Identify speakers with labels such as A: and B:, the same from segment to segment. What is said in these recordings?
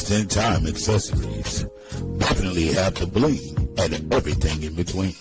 A: just-in-time accessories. Definitely have the bling and everything in between.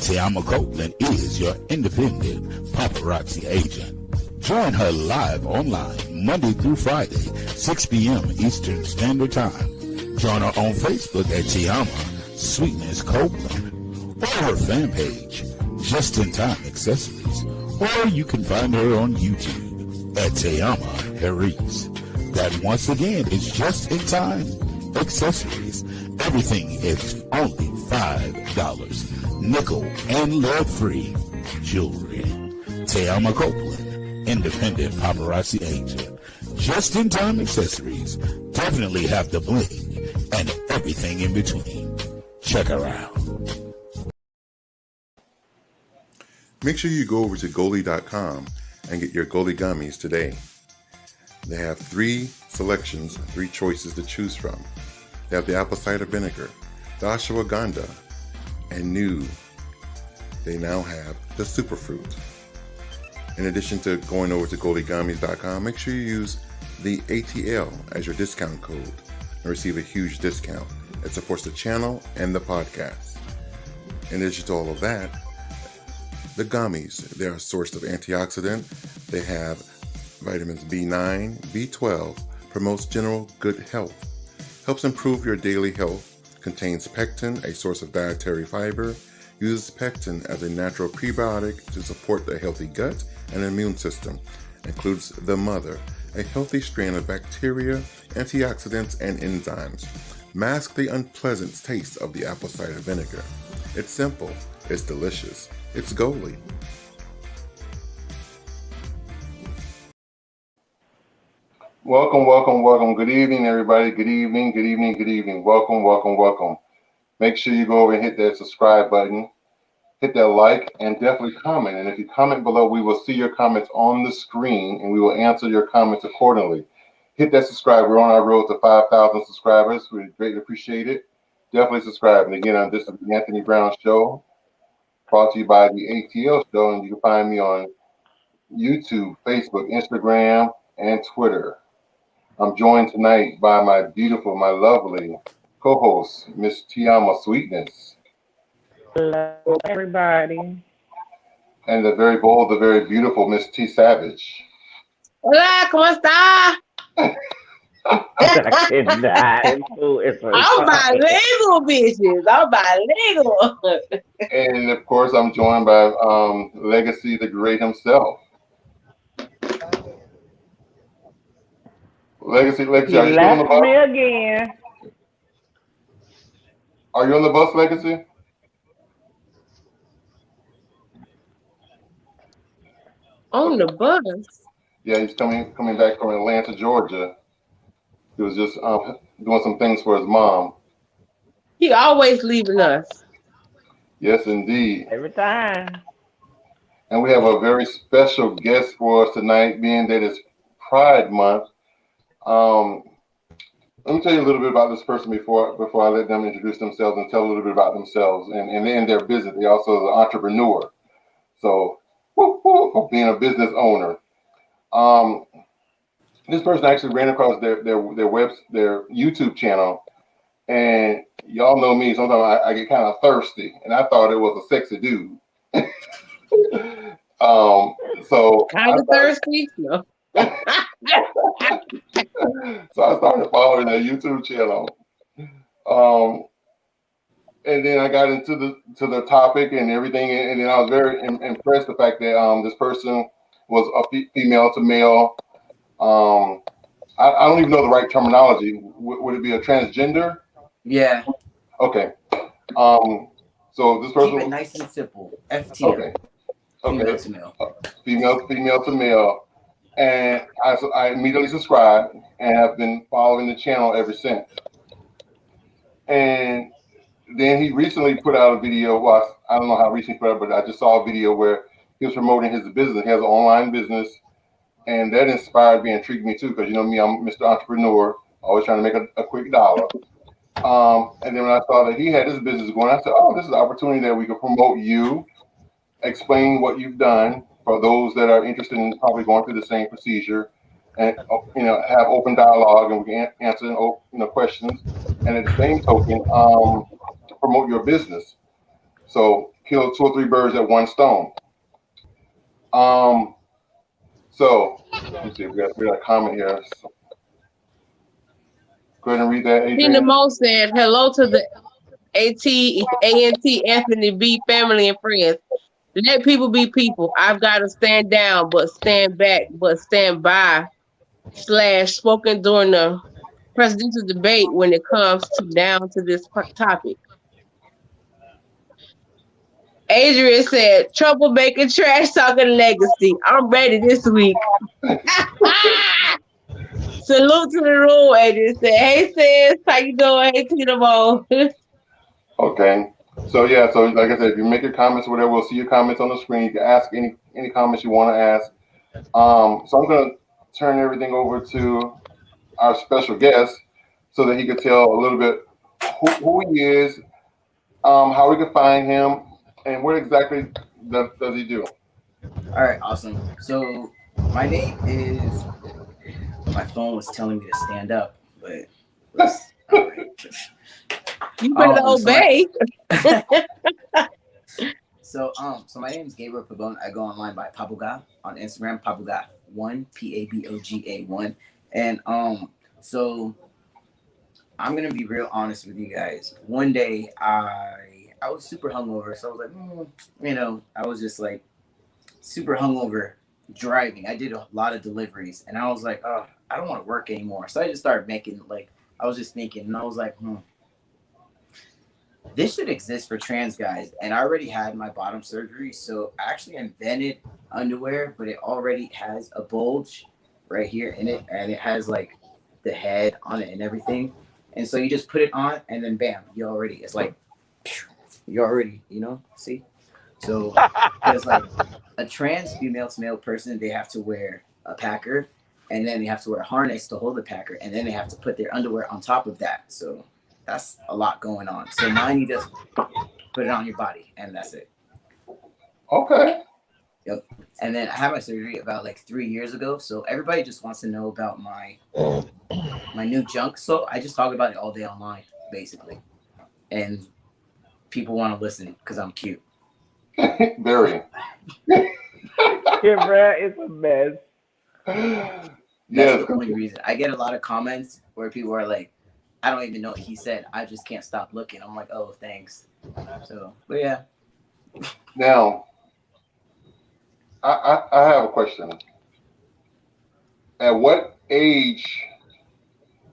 A: TeAma Copeland is your independent paparazzi agent. Join her live online Monday through Friday, 6 p.m. Eastern Standard Time. Join her on Facebook at TeAma Sweetness Copeland or her fan page, Just in Time Accessories, or you can find her on YouTube at TheAnthonyBrownShow. That once again is Just in Time Accessories. Everything is only $5. Nickel and lead-free jewelry. TeAma Copeland, independent paparazzi agent. Just in Time Accessories. Definitely have the bling and everything in between. Check her out.
B: Make sure you go over to Goli.com and get your Goli gummies today. They have 3 selections, 3 choices to choose from. They have the apple cider vinegar, the ashwagandha, and new, they now have the superfruit. In addition to going over to GoliGummies.com, make sure you use the A.T.L as your discount code and receive a huge discount. It supports the channel and the podcast. In addition to all of that, the gummies, they're a source of antioxidant. They have vitamins B9, B12, promotes general good health, helps improve your daily health, contains pectin, a source of dietary fiber, uses pectin as a natural prebiotic to support the healthy gut and immune system, includes the mother, a healthy strain of bacteria, antioxidants, and enzymes. Mask the unpleasant taste of the apple cider vinegar. It's simple, it's delicious. It's Goli. Welcome. Good evening, everybody. Good evening. Welcome. Make sure you go over and hit that subscribe button, hit that like, and definitely comment. And if you comment below, we will see your comments on the screen, and we will answer your comments accordingly. Hit that subscribe. We're on our road to 5,000 subscribers. We greatly appreciate it. Definitely subscribe. And again, this is the Anthony Brown Show, brought to you by the A.T.L show, and you can find me on YouTube, Facebook, Instagram, and Twitter. I'm joined tonight by my beautiful, my lovely co-host, Miss TeAma Sweetness.
C: Hello, everybody.
B: And the very bold, the very beautiful Miss T Savage.
D: Hola, ¿cómo está? I'm bilingual, bitches. I'm bilingual.
B: And of course, I'm joined by Legacy the Great himself. Legacy, are you still on the bus?
C: Me again.
B: Are you on the bus, Legacy?
D: On the bus?
B: Yeah, he's coming back from Atlanta, Georgia. He was just doing some things for his mom.
D: He always leaving us.
B: Yes, indeed.
C: Every time.
B: And we have a very special guest for us tonight, being that it's Pride Month. Let me tell you a little bit about this person before I let them introduce themselves and tell a little bit about themselves and in their business. They also are an entrepreneur. So, being a business owner. This person actually ran across their YouTube channel, and y'all know me. Sometimes I get kind of thirsty, and I thought it was a sexy dude. So
D: kind of thirsty. No.
B: So I started following their YouTube channel, and then I got into the topic and everything, and then I was very impressed the fact that this person was a female to male. I don't even know the right terminology. Would it be a transgender?
E: Yeah.
B: Okay. So this person.
E: Keep it nice and simple. FTL.
B: Okay.
E: Female to male.
B: Female to male. And I immediately subscribed and have been following the channel ever since. And then he recently put out a video. Well, I don't know how recently he put it out, but I just saw a video where he was promoting his business. He has an online business. And that inspired me and intrigued me too, because you know me, I'm Mr. Entrepreneur, always trying to make a quick dollar. And then when I saw that he had his business going, I said, oh, this is an opportunity that we can promote you, explain what you've done for those that are interested in probably going through the same procedure. and have open dialogue, and we can answer questions, and at the same token, promote your business. So kill two or three birds at one stone. So let me see, we got a comment here. So, go ahead and read that,
D: Tina
B: Adrian.
D: Mo said, hello to the A.T.L Anthony B family and friends. Let people be people. I've got to stand down, but stand back, but stand by. / spoken during the presidential debate when it comes down to this topic. Adrian said, troublemaker, trash talking legacy. I'm ready this week. Salute to the room, Adrian said. Hey, sis, how you doing? Hey, Tina Mo.
B: Okay. So yeah, so like I said, if you make your comments or whatever, we'll see your comments on the screen. You can ask any comments you want to ask. So I'm gonna turn everything over to our special guest so that he could tell a little bit who he is, how we can find him, and what exactly does he do.
E: All right, awesome. So my name is. My phone was telling me to stand up, but let's. All right.
D: You better obey.
E: So my name is Gabriel Pabon. I go online by Paboga on Instagram, Paboga1, Paboga1, and so I'm gonna be real honest with you guys. One day I was super hungover, so I was like, I was just like super hungover driving. I did a lot of deliveries, and I was like, oh, I don't want to work anymore. So I just started making I was just thinking, and I was like, this should exist for trans guys. And I already had my bottom surgery, so I actually invented underwear, but it already has a bulge right here in it, and it has like the head on it and everything. And so you just put it on, and then bam, it's like you already, see. So there's like a trans female to male person, they have to wear a packer, and then they have to wear a harness to hold the packer, and then they have to put their underwear on top of that. So that's a lot going on. So mine, you just put it on your body, and that's it.
B: Okay.
E: Yep. And then I had my surgery about like 3 years ago. So everybody just wants to know about my new junk. So I just talk about it all day online, basically. And people want to listen because I'm cute.
B: Very.
C: Kimbrell is a mess.
E: That's the only reason. I get a lot of comments where people are like, I don't even know what he said. I just can't stop looking. I'm like, oh, thanks. So, but yeah.
B: Now, I have a question. At what age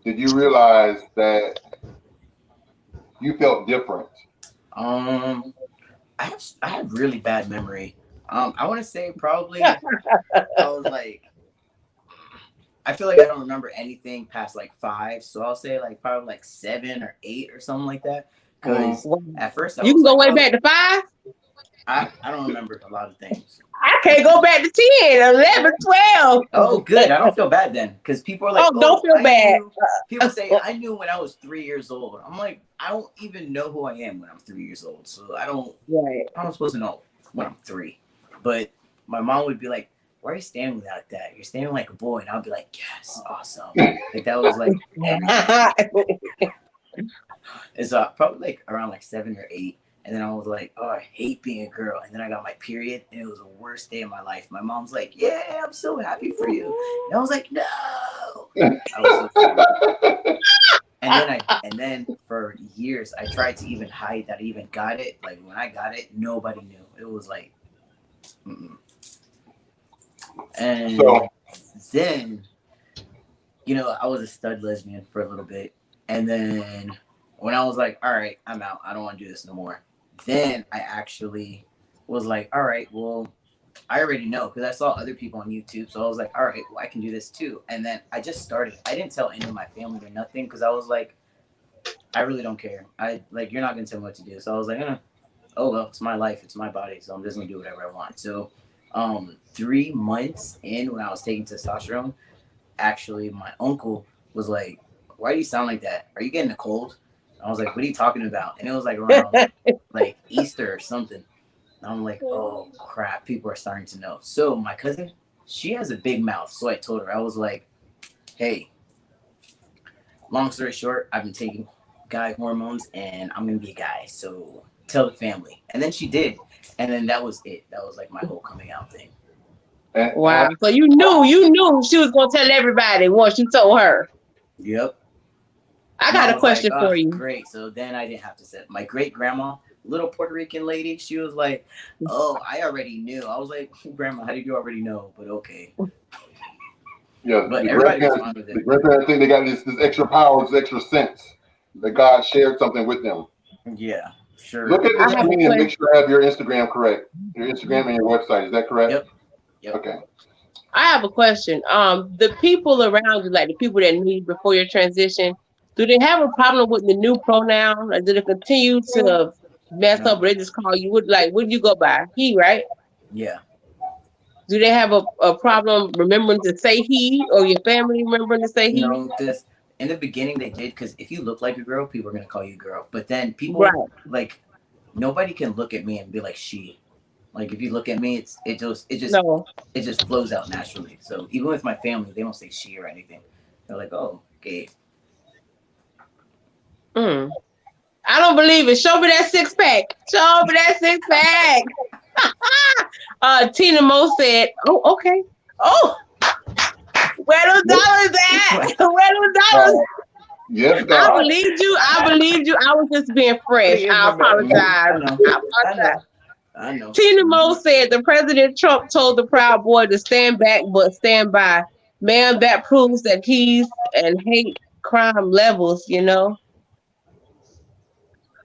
B: did you realize that you felt different?
E: I have really bad memory. I want to say probably I was like, I feel like I don't remember anything past like 5, so I'll say like probably like 7 or 8 or something like that. Because at first
D: you can go way back to 5.
E: I don't remember a lot of things.
D: I can't go back to 10, 11, 12.
E: Oh, good. I don't feel bad then, because people are like,
D: oh don't feel bad.
E: People say I knew when I was 3 years old. I'm like, I don't even know who I am when I'm 3 years old, so I don't.
D: Right.
E: I'm supposed to know when I'm 3. But my mom would be like, why are you standing like that? You're standing like a boy. And I'll be like, yes, awesome. Like that was like it's probably like around like 7 or 8. And then I was like, oh, I hate being a girl. And then I got my period, and it was the worst day of my life. My mom's like, yeah, I'm so happy for you. And I was like, no. I was so and then for years I tried to even hide that I even got it. Like when I got it, nobody knew. It was like And so, then, I was a stud lesbian for a little bit. And then when I was like, all right, I'm out. I don't want to do this no more. Then I actually was like, all right, well, I already know because I saw other people on YouTube. So I was like, all right, well, I can do this too. And then I just started. I didn't tell any of my family or nothing because I was like, I really don't care. You're not going to tell me what to do. So I was like, oh, well, it's my life. It's my body. So I'm just going to do whatever I want. So 3 months in, when I was taking testosterone, actually my uncle was like, why do you sound like that? Are you getting a cold? I was like, what are you talking about? And it was like around like Easter or something. And I'm like, oh crap, people are starting to know. So my cousin, she has a big mouth. So I told her, I was like, hey, long story short, I've been taking guy hormones and I'm gonna be a guy. So tell the family. And then she did. And then that was it. That was like my whole coming out thing.
D: Wow. So you knew she was gonna tell everybody once you told her.
E: Yep.
D: I got a question for you.
E: Great. So then I didn't have to say. My great grandma, little Puerto Rican lady, she was like, "Oh, I already knew." I was like, "Grandma, how did you already know?" But okay.
F: Yeah,
E: but
F: the
E: everybody was fine with it.
F: The grandparents think they got this extra power, this extra sense that God shared something with them.
E: Yeah, sure.
F: Look at the screen and make sure I have your Instagram correct. Your Instagram and your website. Is that correct?
E: Yep.
F: Okay.
D: I have a question. The people around you, like the people that knew you before your transition, do they have a problem with the new pronoun? Or do they continue to mess up? Or they just call you what do you go by? He, right?
E: Yeah.
D: Do they have a problem remembering to say he, or your family remembering to say he?
E: No, this in the beginning they did, because if you look like a girl, people are gonna call you girl. But then people like nobody can look at me and be like she. Like if you look at me, it just flows out naturally. So even with my family, they don't say she or anything. They're like, oh, okay.
D: I don't believe it. Show me that 6-pack. Show me that 6-pack. Tina Mo said, "Oh, okay. Oh, where those dollars at? Where those dollars?"
F: Yes, God.
D: I believed you. I was just being fresh. I apologize.
E: I know.
D: Tina Mo said the President Trump told the Proud Boy to stand back but stand by. Man, that proves that he's and hate crime levels, you know.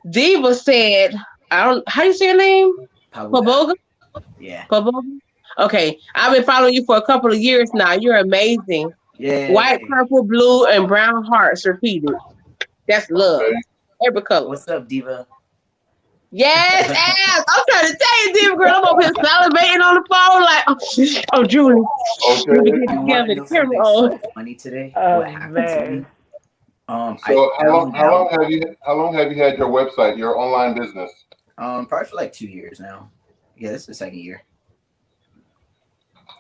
D: Diva said, how do you say your name? Paboga?
E: Yeah.
D: Paboga? Okay. I've been following you for a couple of years now. You're amazing.
E: Yeah.
D: White, purple, blue, and brown hearts repeated. That's love. Every color.
E: What's up, Diva?
D: Yes, ass. I'm trying to tell you, Diva girl. I'm over here salivating on the phone like, oh, Julie.
F: Okay.
D: Let me get together. The camera on.
E: So funny today. What happened to me?
F: So how long have you had your website, your online business?
E: Probably for like 2 years now. Yeah, this is the second year.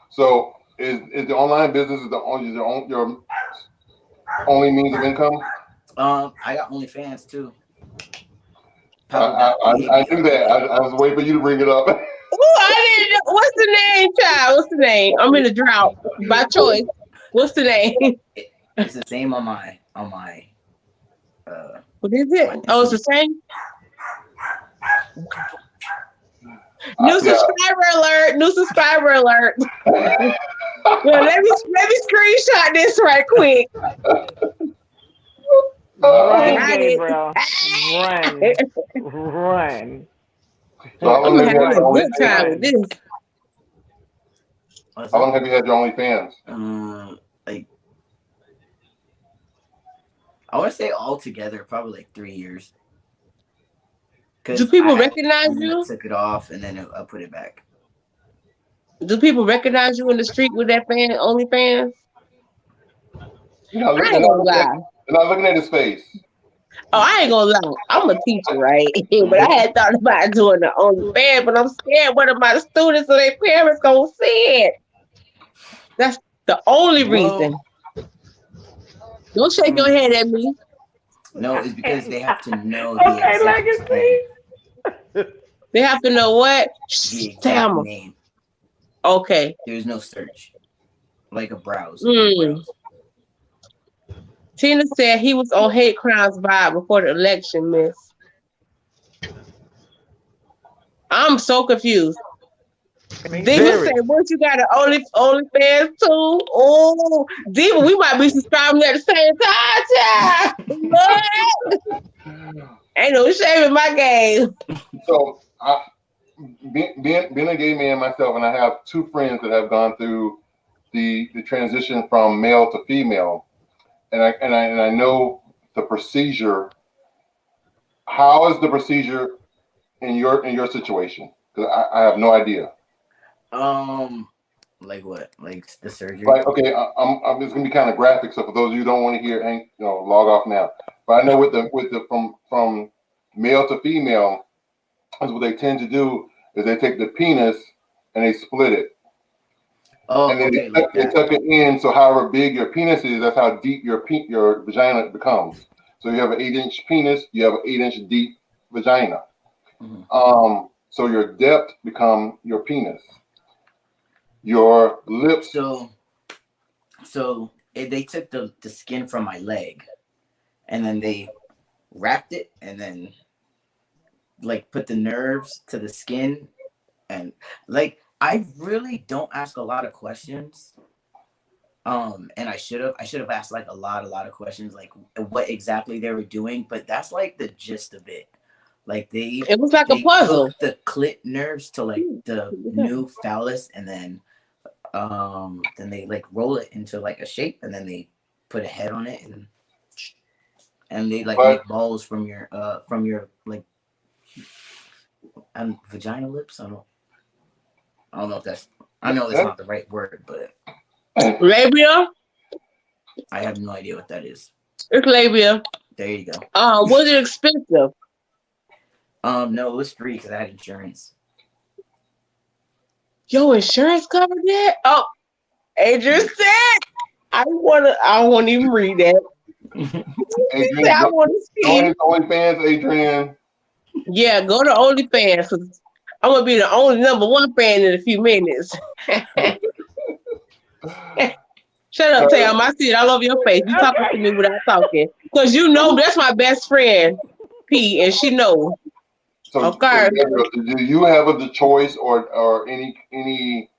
F: So is the online business your only means of income?
E: I got OnlyFans too.
F: I knew that. I was waiting for you to bring it up.
D: Oh, I didn't know. What's the name, child? What's the name? I'm in a drought by choice. What's the name?
E: It's the same on my.
D: What is it? Oh, it's the same. New subscriber alert! New subscriber alert! Well, let me screenshot this right quick.
C: Run, Gabriel. Run.
F: So
D: I'm having a good time with this.
F: How long have you had your OnlyFans?
E: Like, I want to say altogether, probably like 3 years.
D: Do people recognize you?
E: I took it off and then I put it back.
D: Do people recognize you in the street with that OnlyFans?
F: Yeah,
D: I ain't gonna lie.
F: They're not looking at his face.
D: Oh, I ain't gonna lie. I'm a teacher, right? But I had thought about doing the OnlyFans, but I'm scared one of my students or their parents gonna see it. That's the only reason. Don't shake your head at me.
E: No, it's because they have to know
C: the exact
E: name.
D: They have to know what?
E: The exact name.
D: Okay.
E: There's no search. Like a browse.
D: Tina said he was on hate crimes vibe before the election, miss. I'm so confused. Diva said, what, you got an OnlyFans too? Oh, Diva, we might be subscribing at the same time, child. Ain't no shame in my game.
F: So, being a gay man myself, and I have 2 friends that have gone through the transition from male to female, and I know the procedure. How is the procedure in your situation? Because I have no idea.
E: Like what? Like the surgery?
F: Like, okay, I'm just gonna be kind of graphic. So for those of you who don't want to hear, log off now. But I know with the from male to female, is what they tend to do is they take the penis and they split it.
E: Oh,
F: And then
E: okay, like
F: they
E: that.
F: tuck it in, so however big your penis is, that's how deep your vagina becomes. So you have an 8-inch penis, you have an 8-inch deep vagina.
E: Mhm.
F: So your depth become your penis. Your lips.
E: So they took the skin from my leg, and then they wrapped it, and then like put the nerves to the skin, and like I really don't ask a lot of questions. And I should have asked like a lot of questions, like what exactly they were doing, but that's like the gist of it. Like
D: It was like a
E: they
D: puzzle.
E: hook the clit nerves to like the new phallus, and then they like roll it into like a shape, and then they put a head on it, and they like make balls from your like vagina lips. I don't know if that's, I know that's not the right word, but
D: labia.
E: I have no idea what that is.
D: It's labia.
E: There you go.
D: Was it expensive?
E: No, it was free because I had insurance.
D: Your insurance covered that? Oh, Adrian said, I won't even read that.
F: Adrian,
D: I want to see it.
F: OnlyFans, Adrian.
D: Yeah, go to OnlyFans, because I'm going to be the only #1 fan in a few minutes. Shut up, Tam. I see it. I love your face. You talking to me without talking. Because you know that's my best friend, P, and she knows.
F: So,
D: okay.
F: Do you have the choice or any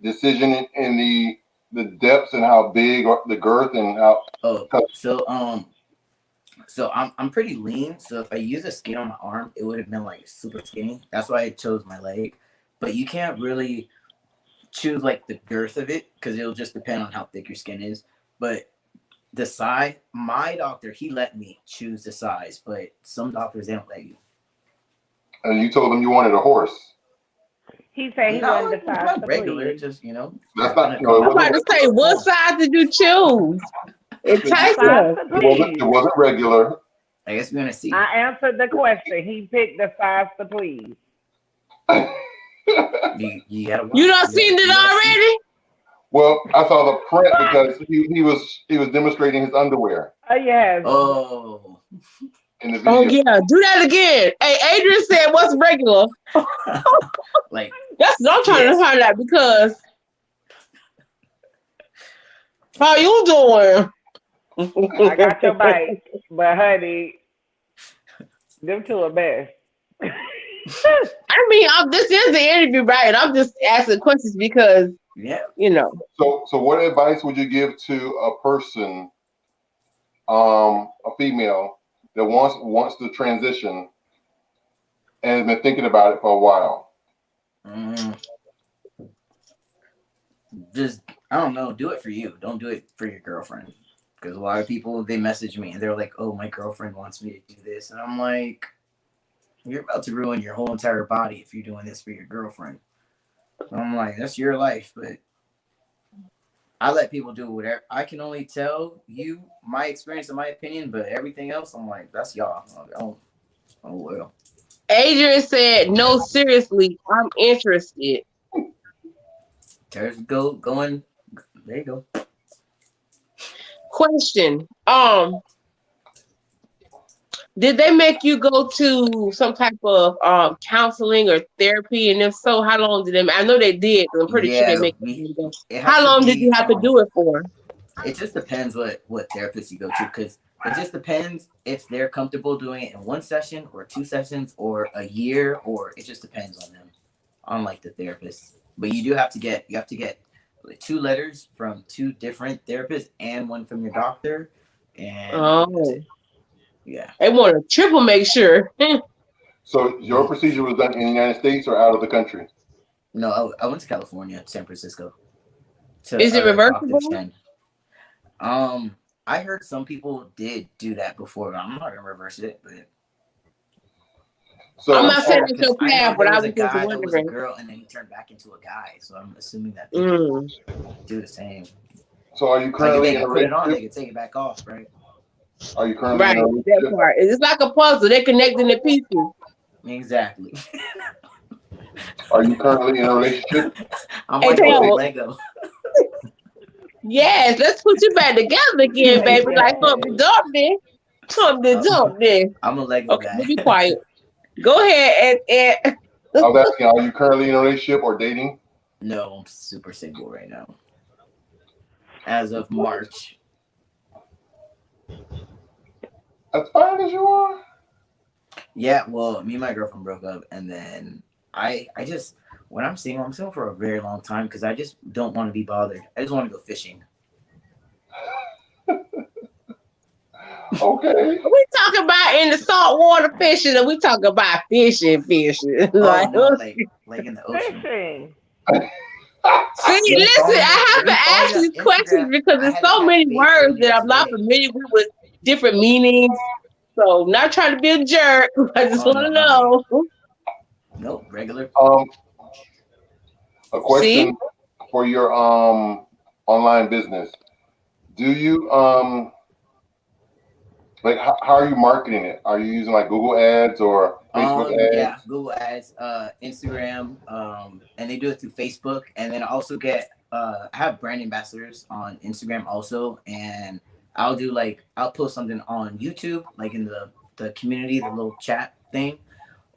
F: decision in the depths and how big or the girth and how?
E: So I'm pretty lean. So if I use a skin on my arm, it would have been like super skinny. That's why I chose my leg. But you can't really choose like the girth of it because it'll just depend on how thick your skin is. But the size, my doctor, he let me choose the size, but some doctors, they don't let you.
F: And you told him you wanted a horse.
C: He said he wanted the size
E: not regular, just
F: That's not.
D: I'm about to say, what size did you choose? It
F: wasn't regular.
E: I guess we're gonna see.
C: I answered the question. He picked the size to please.
E: You done
D: seen it already?
F: Well, I saw the print because he was demonstrating his underwear.
C: Oh yes.
E: Oh.
F: In the video.
D: Oh yeah, do that again. Hey, Adrian said, "What's regular?"
E: Like
D: that's what I'm trying to find out because how you doing?
C: I got your bite, but honey, them two are best.
D: I mean, this is the interview, right? I'm just asking questions because, you know.
F: So what advice would you give to a person, a female that wants to transition and has been thinking about it for a while?
E: Just, I don't know, do it for you. Don't do it for your girlfriend. Because a lot of people, they message me and they're like, oh, my girlfriend wants me to do this. And I'm like, you're about to ruin your whole entire body if you're doing this for your girlfriend. And I'm like, that's your life. But I let people do whatever. I can only tell you my experience and my opinion, but everything else, I'm like, that's y'all. Oh, well.
D: Adrian said, no, seriously, I'm interested.
E: There's going. There you go.
D: Question. Did they make you go to some type of counseling or therapy? And if so, how long did they? I know they did. I'm pretty sure they make you go. How long did you have to do it for?
E: It just depends what therapist you go to, because it just depends if they're comfortable doing it in 1 session or 2 sessions or a year, or it just depends on them, on like the therapist. But you have to get like 2 letters from 2 different therapists and 1 from your doctor. And yeah,
D: they want to triple make sure.
F: So your procedure was done in the United States or out of the country?
E: No, I went to California, San Francisco.
D: Is it reversible?
E: I heard some people did do that before. I'm not gonna reverse it, but
D: so I'm not saying it's your path, but I was
E: a guy that was a girl, and then he turned back into a guy. So I'm assuming that they do the same.
F: So are you currently
E: in a relationship? Put it on, they can take it back off, right?
F: Are you currently in a relationship?
D: That part. It's like a puzzle. They're connecting the pieces.
E: Exactly.
F: Are you currently in a relationship?
E: I'm
D: Hey,
E: like a little
D: Taylor.
E: Lego.
D: Yes, let's put you back together again, baby. Like something something.
E: I'm a Lego
D: Okay,
E: guy.
D: be quiet. Go ahead and
F: I was asking, are you currently in a relationship or dating?
E: No, I'm super single right now. As of March.
F: As fine as you are.
E: Yeah, well, me and my girlfriend broke up, and then I just when I'm single for a very long time because I just don't want to be bothered. I just want to go fishing.
F: Okay.
D: we talk about in the saltwater fishing, and we talk about fishing.
E: Oh no, like in the ocean.
C: Fishing.
D: See, listen, I have to ask these questions because there's so many words that I'm not familiar with different meanings. So, not trying to be a jerk. I just want to know.
E: Nope, regular.
F: A question for your online business. Do you like how are you marketing it? Are you using like Google ads or Facebook ads?
E: Yeah, Google ads, Instagram, and they do it through Facebook. And then I also get I have brand ambassadors on Instagram also, and I'll post something on YouTube, like in the community, the little chat thing,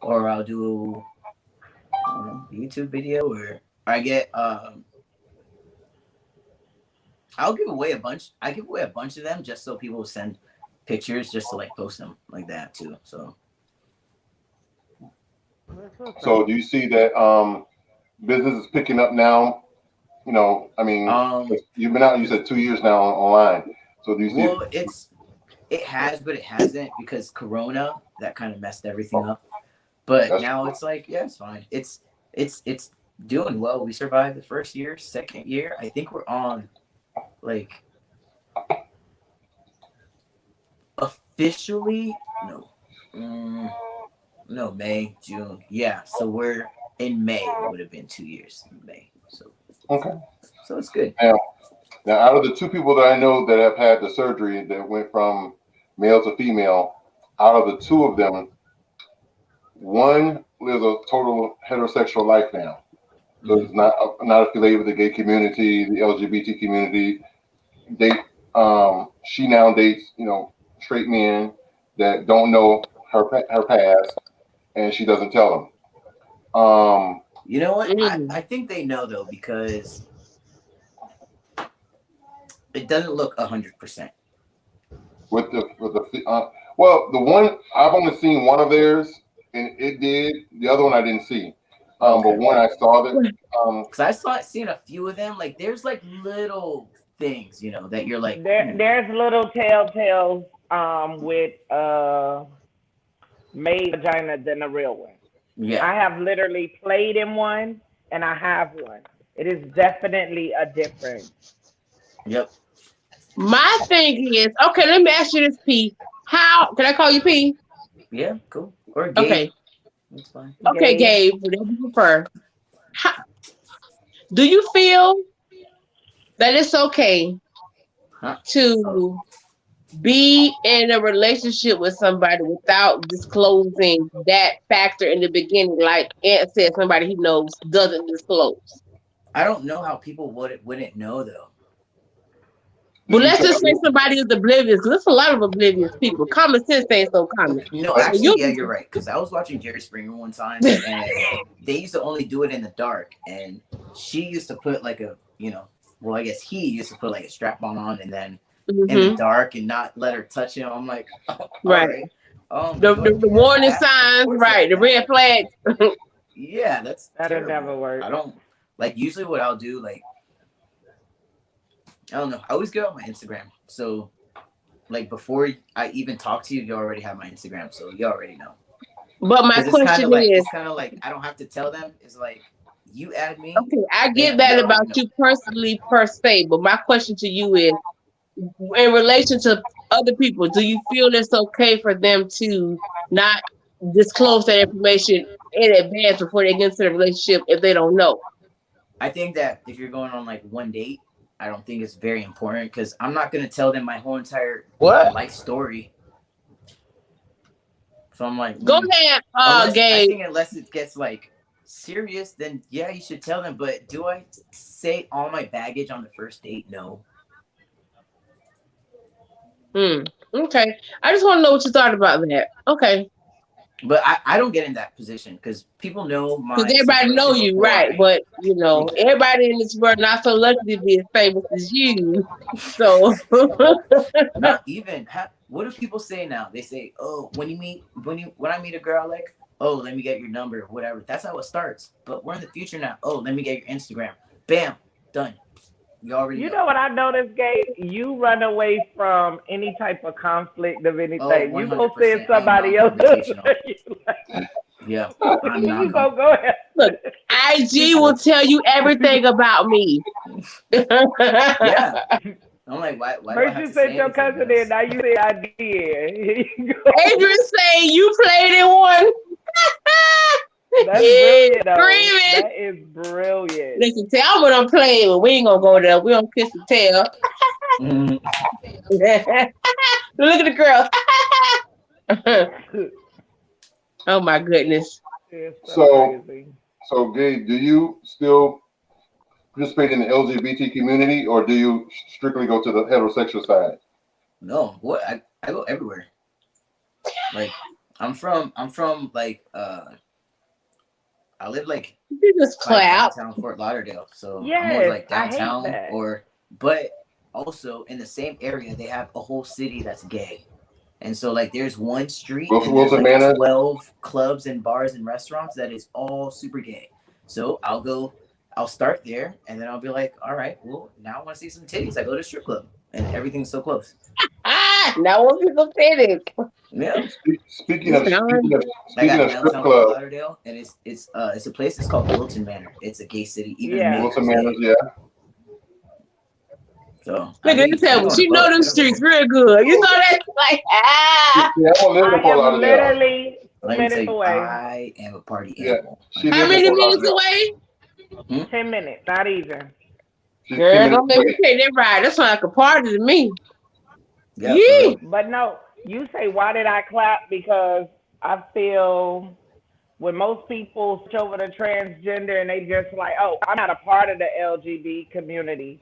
E: or I'll do YouTube video, or I get I'll give away a bunch. I give away a bunch of them just so people will send pictures just to like post them like that too. So
F: do you see that business is picking up now? You know, I mean, you've been out, you said 2 years now online. So do you see
E: it has, but it hasn't because Corona that kind of messed everything up. But now it's like, yeah, it's fine. It's doing well. We survived the first year, second year. I think we're on like officially no, May, June. Yeah, so we're in May. It would have been 2 years in May. So
F: okay.
E: So it's good.
F: Now, out of the two people that I know that have had the surgery that went from male to female, out of the two of them, one lives a total heterosexual life now. So it's not affiliated with the gay community, the LGBT community. She now dates, straight men that don't know her past, and she doesn't tell them.
E: You know what? I think they know though because it doesn't look 100%.
F: With the the one I've only seen one of theirs, and it did. The other one I didn't see. But one I saw that.
E: Because I seen a few of them. Like there's like little things, that you're like.
C: There's little telltales with made vagina than a real one.
E: Yeah.
C: I have literally played in one, and I have one. It is definitely a difference.
E: Yep.
D: My thing is, okay, let me ask you this, P. How can I call you P?
E: Yeah, cool. Or Gabe.
D: Okay.
E: That's fine.
D: Okay, Gabe, whatever you prefer. Do you feel that it's okay to be in a relationship with somebody without disclosing that factor in the beginning? Like Ant said, somebody he knows doesn't disclose.
E: I don't know how people wouldn't know though.
D: Well, let's just say somebody is oblivious, because there's a lot of oblivious people. Common sense ain't so common.
E: No, actually, you're right. Because I was watching Jerry Springer one time, and they used to only do it in the dark. And she used to put like I guess he used to put like a strap on, and then in the dark and not let her touch him. I'm like,
D: right. The warning signs, right? The red flags.
E: Yeah,
C: that'll never work.
E: I don't usually what I'll do I don't know. I always go on my Instagram. So, before I even talk to you, you already have my Instagram. So, you already know.
D: But my question is...
E: It's kind of like, I don't have to tell them. It's like, you add me.
D: Okay, I get that about you personally, per se. But my question to you is, in relation to other people, do you feel it's okay for them to not disclose that information in advance before they get into the relationship if they don't know?
E: I think that if you're going on one date, I don't think it's very important because I'm not going to tell them my whole entire life story. So I'm like,
D: go ahead, Gabe.
E: I think unless it gets serious, then yeah, you should tell them. But do I say all my baggage on the first date? No.
D: Okay. I just want to know what you thought about that. Okay.
E: But I don't get in that position because people know
D: Because
E: my
D: everybody know
E: situation
D: you,
E: before
D: right? But you know,
E: Yeah.
D: everybody in this world not so lucky to be as famous as you. So
E: Not even. What do people say now? They say, "Oh, when I meet a girl, like, oh, let me get your number, whatever." That's how it starts. But we're in the future now. Oh, let me get your Instagram. Bam, done. You already
C: You
E: know.
C: know what I noticed, Gabe? You run away from any type of conflict of anything.
E: Oh,
C: You go
E: 100%.
C: send somebody else.
E: Yeah, I'm not
C: You
E: going.
C: go ahead.
D: look, IG will tell you everything about me.
E: Yeah. I'm like, why do I
C: First
E: have
C: you
E: to
C: said
E: say
C: your
E: anything?
C: cousin did, now you say I did. Here you go.
D: Adrian say you played in one.
C: That's brilliant, though.
D: Screaming.
C: That is brilliant.
D: Listen, TeAma done played, but we ain't gonna go there. We don't kiss and tell. Look at the girl. Oh my goodness.
C: It's
F: So,
C: crazy.
F: so Gabe, do you still participate in the LGBT community, or do you strictly go to the heterosexual side?
E: No, what I go everywhere. Like I'm from like I live like
D: You just
E: by
D: clap.
E: downtown Fort Lauderdale, so I'm always
C: Yes,
E: like
C: I hate
E: downtown
C: that.
E: but also in the same area they have a whole city that's gay. And so like there's one street and there's
F: Wilson
E: like
F: Manor.
E: 12 clubs and bars and restaurants that is all super gay. So I'll start there and then I'll be like, all right, well now I want to see some titties. I go to a strip club and everything's so close.
D: Now what people finish.
E: Yeah.
F: Speaking of
E: I got
F: strip
E: downtown Fort
F: club,
E: Lauderdale and it's a place that's called Wilton Manor. It's a gay city. Even the
C: Yeah.
E: mayor's
F: Wilson Manor,
E: gay.
F: yeah.
E: So
D: Look at this
E: I be
D: table.
E: going
D: She
E: to
D: know
E: both.
D: them streets real good. You know that? Like,
F: Yeah, I don't live in
C: I
F: Fort
C: am
F: Lauderdale.
C: literally 2
E: Let me tell
C: minutes
E: you,
C: away.
E: I am a party
F: Yeah,
E: animal.
F: she
D: how
F: lives in
D: many
F: Fort
D: minutes
F: Lauderdale.
D: away?
C: 10 minutes, not even.
F: She's 10
D: Girl,
F: minutes
D: don't make me
F: away.
D: take that ride. That's like a party to me.
E: Yeah, for real.
C: But no, you say, why did I clap? Because I feel when most people switch over to transgender and they just like, oh, I'm not a part of the LGBT community.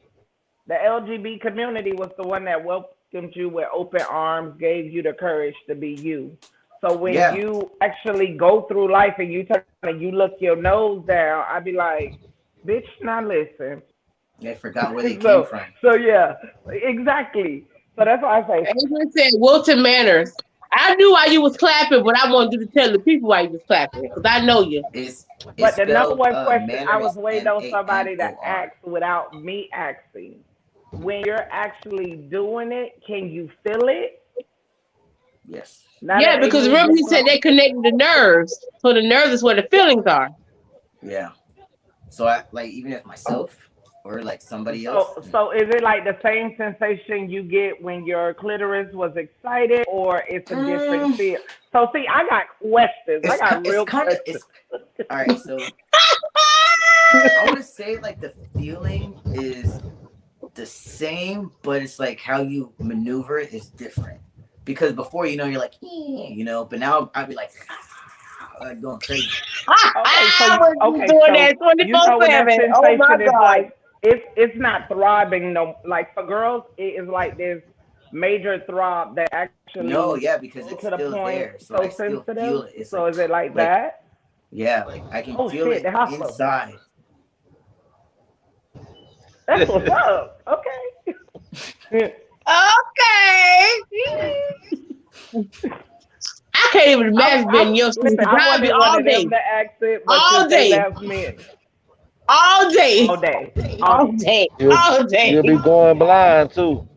C: The LGBT community was the one that welcomed you with open arms, gave you the courage to be you. So when
E: Yeah.
C: you actually go through life and you turn and you look your nose down, I'd be like, bitch, now listen.
E: I forgot where they came from.
C: So yeah, exactly. So that's why I say.
D: Adrian said Wilton Manors. I knew why you was clapping, but I wanted you to tell the people why you was clapping because I know you.
E: It's
C: But the number
E: spelled
C: one question
E: Manor
C: I was
E: is
C: waiting on somebody to
E: MANOR.
C: ask without me asking. When you're actually doing it, can you feel it?
E: Yes.
C: Now
D: Yeah,
C: that they
D: because
C: moved
D: remember
C: it
D: he said
C: from,
D: they connected the nerves. So the nerves is where the feelings are.
E: Yeah. So I like even if myself or like somebody else.
C: so is it like the same sensation you get when your clitoris was excited, or it's a different feel? So see, I got questions. I got real questions.
E: All right. So I want to say like the feeling is the same, but it's like how you maneuver it is different. Because before you're like, but now I'd be like going crazy.
C: Okay,
D: Doing that 24/7. Oh my
C: is
D: God.
C: like it's not throbbing no, like for girls it is like this major throb that actually
E: No, yeah, because it's
C: to the
E: still
C: point
E: there, so I still
C: sensitive.
E: feel it. It's
C: so
E: like,
C: is it like that?
E: Yeah, like I can feel
C: shit,
E: it
C: the hospital.
E: inside.
C: That's what's up. Okay.
D: I can't even imagine being in your shoes.
C: Listen, I
D: I'd be
C: wanted one
D: all
C: of
D: day.
C: them to accent, but
D: All
C: since they
D: day.
C: left me
D: All day.
C: all day.
D: All day. All day.
G: You'll be going blind too.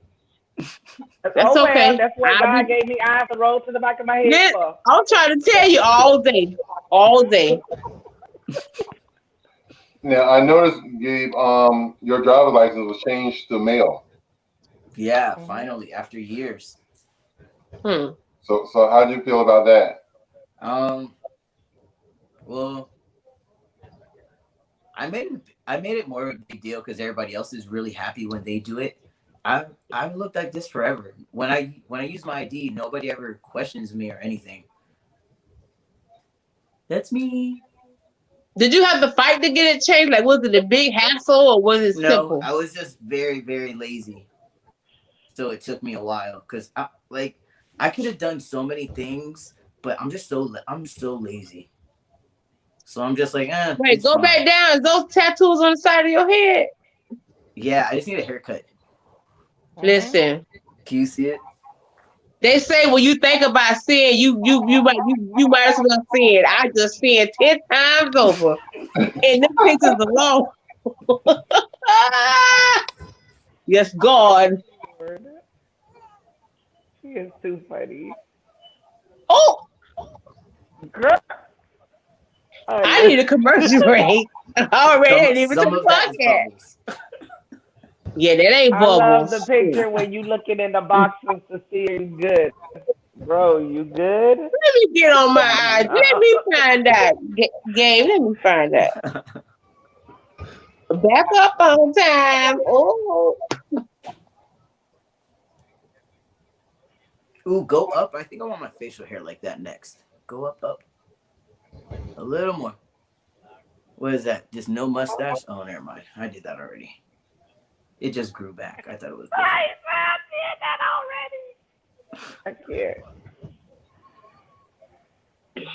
D: That's okay.
C: That's what God gave me eyes to roll to the back of my head for.
D: I'm trying to tell you all day. All day.
F: Now I noticed, Gabe, your driver's license was changed to male.
E: Yeah, finally after years.
F: So how do you feel about that?
E: Well, I made it more of a big deal because everybody else is really happy when they do it. I've looked like this forever. When I use my ID, nobody ever questions me or anything. That's me.
D: Did you have to fight to get it changed? Like, was it a big hassle or was it
E: No,
D: simple?
E: I was just very, very lazy. So it took me a while because I could have done so many things, but I'm so lazy. So I'm just like,
D: Wait,
E: it's
D: go
E: fine.
D: back down. Is those tattoos on the side of your head?
E: Yeah, I just need a haircut.
D: Listen,
E: Can you see it?
D: they say when you think about sin, you might as well sin. I just sinned 10 times over, and the pictures alone. Yes, God.
C: She is too funny.
D: Oh,
C: Girl.
D: I need a commercial break. Already, ain't even to
E: Some
D: the
E: of that is
D: podcast.
E: bubbles.
D: Yeah, that ain't
C: I love
D: bubbles.
C: the picture when you looking in the boxes to see if you good. Bro, you good?
D: Let me get on my eyes. Let me find out. Gabe, let me find out. Back up on time. Oh.
E: Ooh, go up. I think I want my facial hair like that next. Go up. A little more. What is that? Just no mustache? Oh, never mind. I did that already. It just grew back. I thought it was different.
C: I did that already. I can't.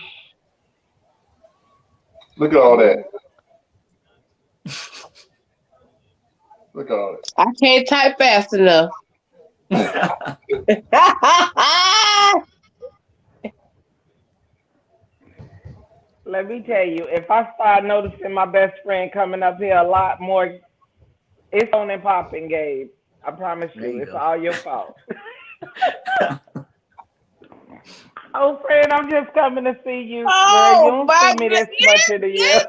F: Look at all that. Look at all that.
D: I can't type fast enough.
C: Let me tell you, if I start noticing my best friend coming up here a lot more, it's on and popping, Gabe. I promise you, it's all your fault. Oh, friend, I'm just coming to see you.
D: Oh,
C: girl, you don't see me this much of the year.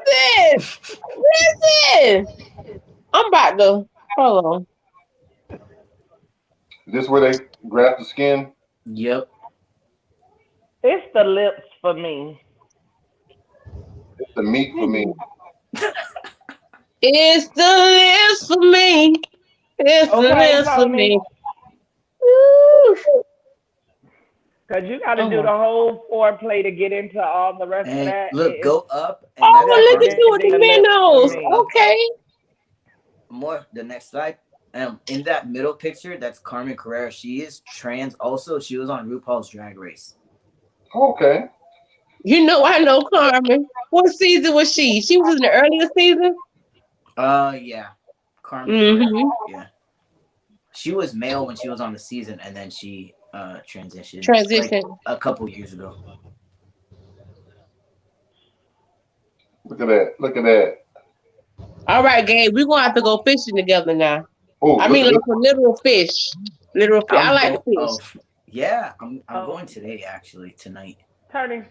D: Listen. I'm about to, hold on.
F: Is this where they graft the skin?
E: Yep.
C: It's the lips for me.
F: It's the meat for me.
D: It's the lips for me. It's the lips for me.
C: Because you got to do the whole foreplay to get into all the rest
E: and
C: of that.
E: Look, go up. And
D: oh, well, look at you with the minnows. Okay.
E: More, the next slide. In that middle picture, that's Carmen Carrera. She is trans also. She was on RuPaul's Drag Race.
F: Okay.
D: You know, I know Carmen. What season was she? She was in the earlier season?
E: Yeah. Carmen. Yeah. She was male when she was on the season, and then she transitioned like a couple years ago.
F: Look at that. Look at that.
D: All right, Gabe, we're going to have to go fishing together now.
F: Oh,
D: I mean, like a literal fish. Literal fish. I like fish.
E: Oh, yeah, I'm going today, actually, tonight.
C: Tony.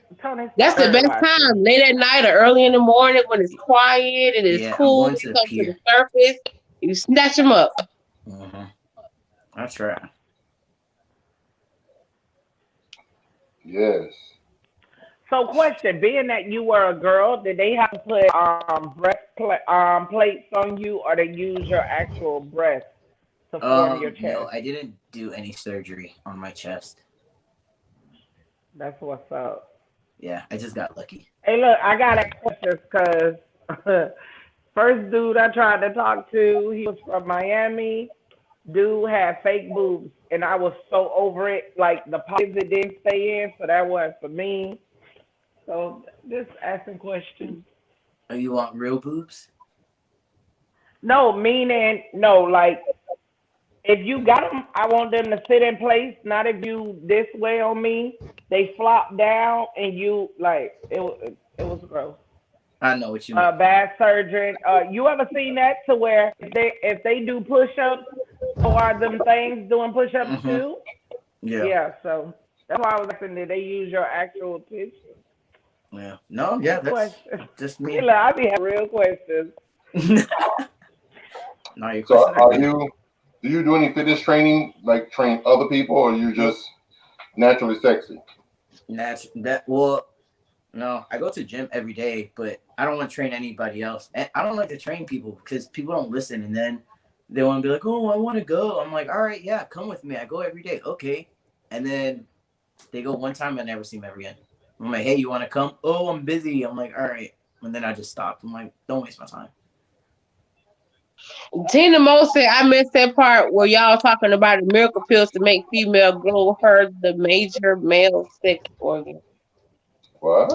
D: That's the best time. Late at night or early in the morning when it's quiet and it's cool.
E: I'm going to
D: you come to the surface. You snatch them up.
E: Mm-hmm. I'll try.
F: Yes.
C: So, question: being that you were a girl, did they have to put breast plates on you, or they use your actual breast to form your chest?
E: No, I didn't do any surgery on my chest.
C: That's what's up.
E: Yeah, I just got lucky.
C: Hey, look, I got a question because first dude I tried to talk to, he was from Miami. Dude had fake boobs, and I was so over it. Like the pockets it didn't stay in, so that wasn't for me. So just asking questions.
E: Oh, you want real boobs?
C: No, meaning no. Like if you got them, I want them to sit in place. Not if you this way on me. They flop down, and you like it was gross.
E: I know what you mean.
C: Bad surgery. You ever seen that to where if they do push-ups, so are them things doing push-ups too?
E: Yeah.
C: Yeah. So that's why I was asking, did they use your actual picture?
E: Yeah. No. Yeah. That's just me.
C: Look, I be having real questions.
E: No, your
F: so
E: questions
F: do you do any fitness training, like train other people, or are you just naturally sexy?
E: No, I go to the gym every day, but I don't want to train anybody else. And I don't like to train people because people don't listen, and then they want to be like, "Oh, I want to go." I'm like, "All right, yeah, come with me. I go every day." Okay, and then they go one time, I never see them ever again. I'm like, "Hey, you want to come?" "Oh, I'm busy." I'm like, "All right, And then I just stopped. I'm like, don't waste my time.
D: Tina Mo said, I missed that part where y'all talking about the miracle pills to make female grow her the major male sex organ.
F: What?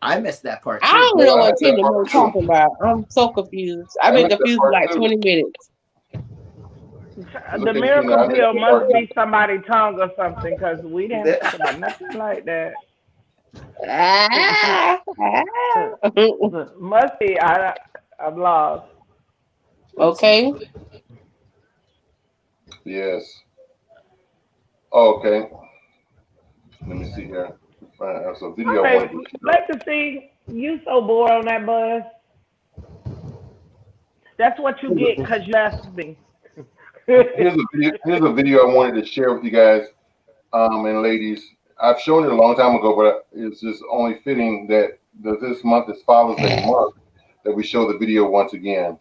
E: I missed that part
D: I
E: too.
D: don't know
F: Yeah, I
D: what
F: missed that
D: Tina Mo
F: part too.
D: talking about. I'm so confused. I've
F: I
D: been
F: missed that
D: confused for
F: part
D: like
F: too.
D: 20 minutes.
C: The
F: Okay, Tina,
C: miracle
F: I missed
C: pill
F: that part
C: must
F: too.
C: be somebody's tongue or something, because we didn't talk about nothing like that. Must be. I'm lost.
D: Okay.
F: Yes. Oh, okay. Let me see here. That's a video I
C: Okay,
F: wanted to show.
C: let to see. You so bored on that bus. That's what you get because you left me.
F: Here's a video I wanted to share with you guys, and ladies. I've shown it a long time ago, but it's just only fitting that this month is Father's Day month that we show the video once again.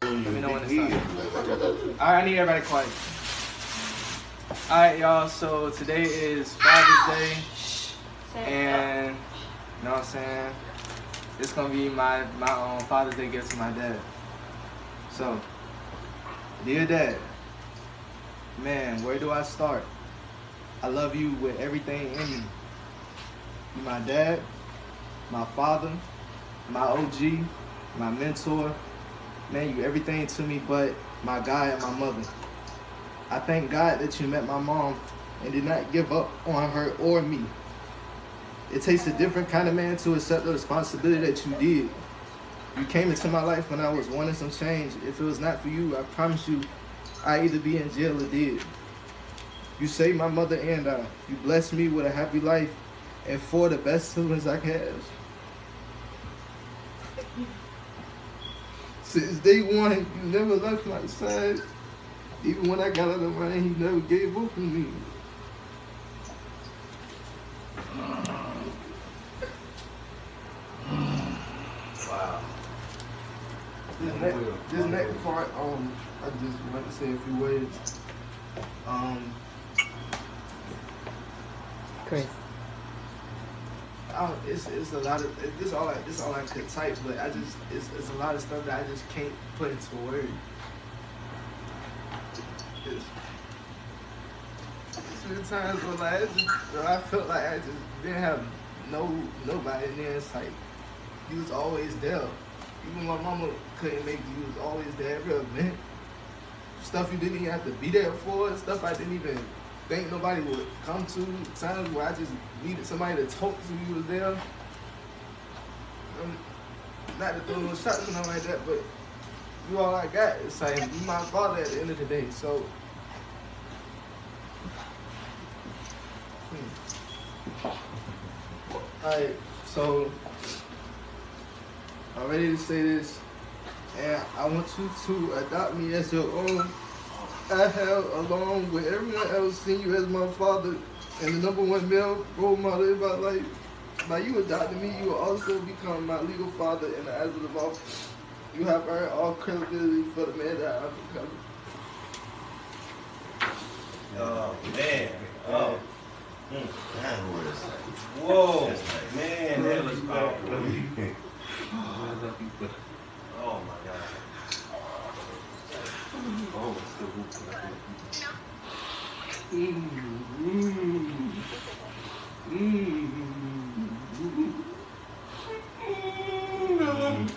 H: Let me know when it's time. Alright, I need everybody quiet. Alright, y'all, so today is Father's Day, and you know what I'm saying? It's gonna be my Father's Day gift to my dad. So, dear Dad, man, where do I start? I love you with everything in me. You my dad, my father, my OG, my mentor. Man, you everything to me but my guy and my mother. I thank God that you met my mom and did not give up on her or me. It takes a different kind of man to accept the responsibility that you did. You came into my life when I was wanting some change. If it was not for you, I promise you, I'd either be in jail or dead. You saved my mother and I. You blessed me with a happy life and 4 of the best siblings I can have. Since day one, you never left my side. Even when I got out of the rain, you never gave up on me. Wow. This next part, I just want to say a few words.
C: Chris.
H: It's a lot of this all I could type, but it's a lot of stuff that I just can't put into words. It's been times where like I felt like I just didn't have nobody, and then it's like you was always there. Even my mama couldn't make you was always there every event. Stuff you didn't even have to be there for, stuff I didn't even think nobody would come to, times where I just needed somebody to talk to, you was there. Not to throw no shots or nothing like that, but you all I got. It's like you my father at the end of the day, so alright, so I'm ready to say this, and I want you to adopt me as your own. I have, along with everyone else, seen you as my father and the #1 male role model in my life. By you adopting me, you will also become my legal father in the eyes of the law. You have earned all credibility for the man that I've become.
I: Oh, man. Oh. Whoa, man, that was powerful. Oh my God. Oh, it's still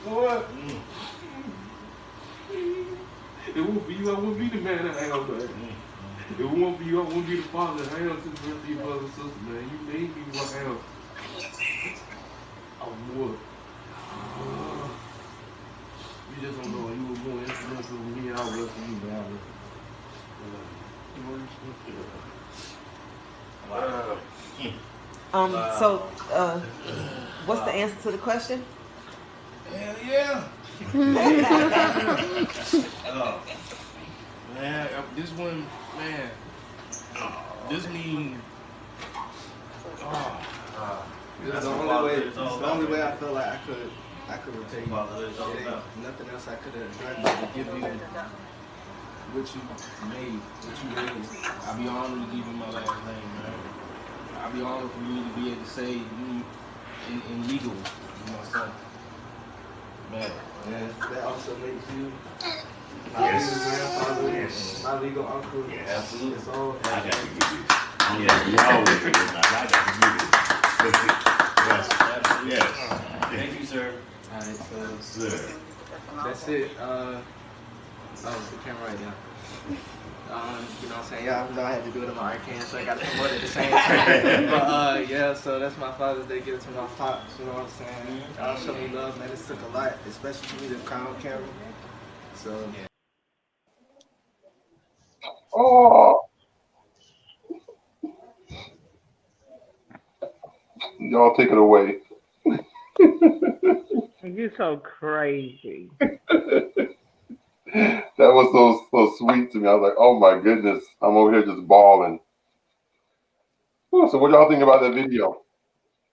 I: what? It won't be you, I won't be the man that I am, man. It won't be you, I won't be the father that I am to the rest of your brothers and sisters, man. You made me what I am. I would. You just don't know, you were more influential than me, I was for you, man.
J: What's the answer to the question?
I: Hell yeah. Man, this one, man, this mean,
H: It's the only way I feel like I could repay you. Nothing else I could have done to give you what you made, what you raised.
I: I'll be honored to give you my last name, man. I'll be honored for you to be able to say you in legal, you my son.
H: Man, that also makes you my legal grandfather, my legal uncle.
A: Yeah, absolutely.
H: It's all.
A: I got to get this. Yeah, you always do. I got to get this. Yes, yes.
H: Thank you, sir. All right, so that's it. Oh, the camera right now. You know what I'm saying? Yeah, I know I had to do it in my arcane, so I got to promote it at the same time. But yeah, so that's my Father's Day gift to my pops, you know what I'm saying? Y'all show me love, man. This took a lot, especially for me to crown camera. So yeah.
F: Oh, y'all take it away.
C: You're so crazy.
F: That was so sweet to me. I was like, oh my goodness, I'm over here just bawling. Oh, so what y'all think about that video?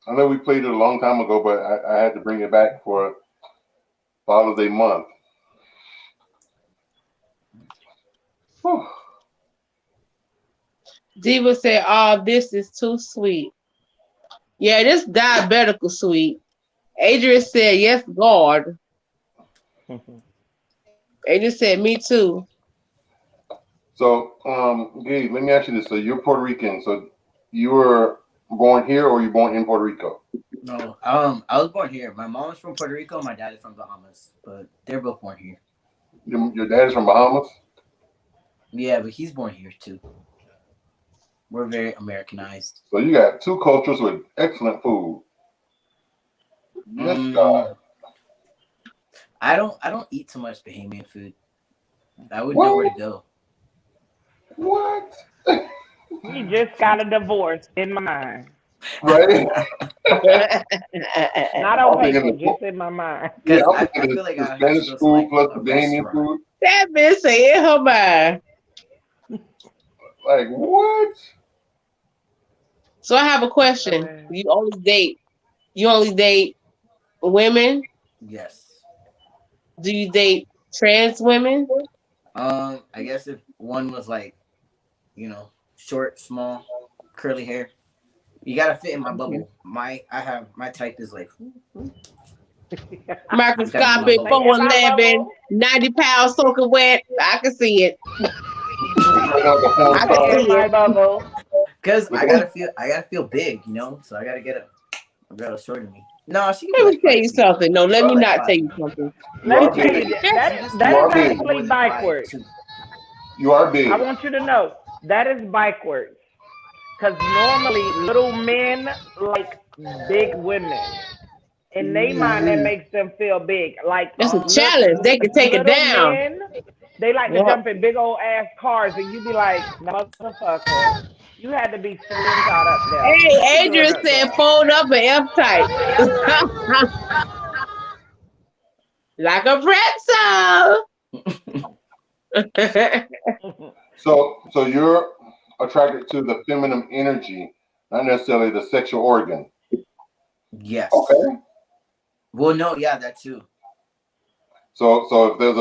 F: I know we played it a long time ago, but I had to bring it back for Father's Day month. Whew.
D: Diva said, "Oh, this is too sweet." Yeah, this diabetical sweet. Adrian said, "Yes, God." Adrian said, "Me too."
F: So, Gabe, let me ask you this. So you're Puerto Rican. So you were born here or you born in Puerto Rico?
E: No, I was born here. My mom is from Puerto Rico. My dad is from Bahamas, but they're both born here.
F: Your dad is from Bahamas?
E: Yeah, but he's born here too. We're very Americanized.
F: So you got two cultures with excellent food. Yes, God.
E: I don't eat too much Bahamian food. I wouldn't know where to go.
F: What?
C: You just got a divorce in my mind.
F: Right?
C: Not on paper, just in my mind.
F: Yeah,
E: I feel like
F: the Spanish food plus the Bahamian food.
D: That bitch say in her mind.
F: Like what?
D: So I have a question. You only date women?
E: Yes.
D: Do you date trans women?
E: I guess if one was like, short, small, curly hair, you gotta fit in my bubble. My type is like
D: microscopic, 4'11", 90 pounds soaking wet. I can see it.
C: I can see my bubble.
E: Because I gotta feel big, so I gotta get a girl shorter than me. No, she can
D: Let me
E: like
D: tell you something. No, let me not tell you
E: five.
D: something.
C: Let me tell you that is actually backwards.
F: You are big.
C: I want you to know that is backwards. Because normally little men like big women. In their mind, that makes them feel big. Like
D: that's a challenge. They can take it down.
C: Men, they like to jump in big old ass cars, and you be like, motherfucker, you had to be slimmed out up there.
D: Hey, Adrian said, fold up and F type. Like a pretzel.
F: So you're attracted to the feminine energy, not necessarily the sexual organ.
E: Yes.
F: Okay.
E: Well, no, yeah, that too.
F: So if there's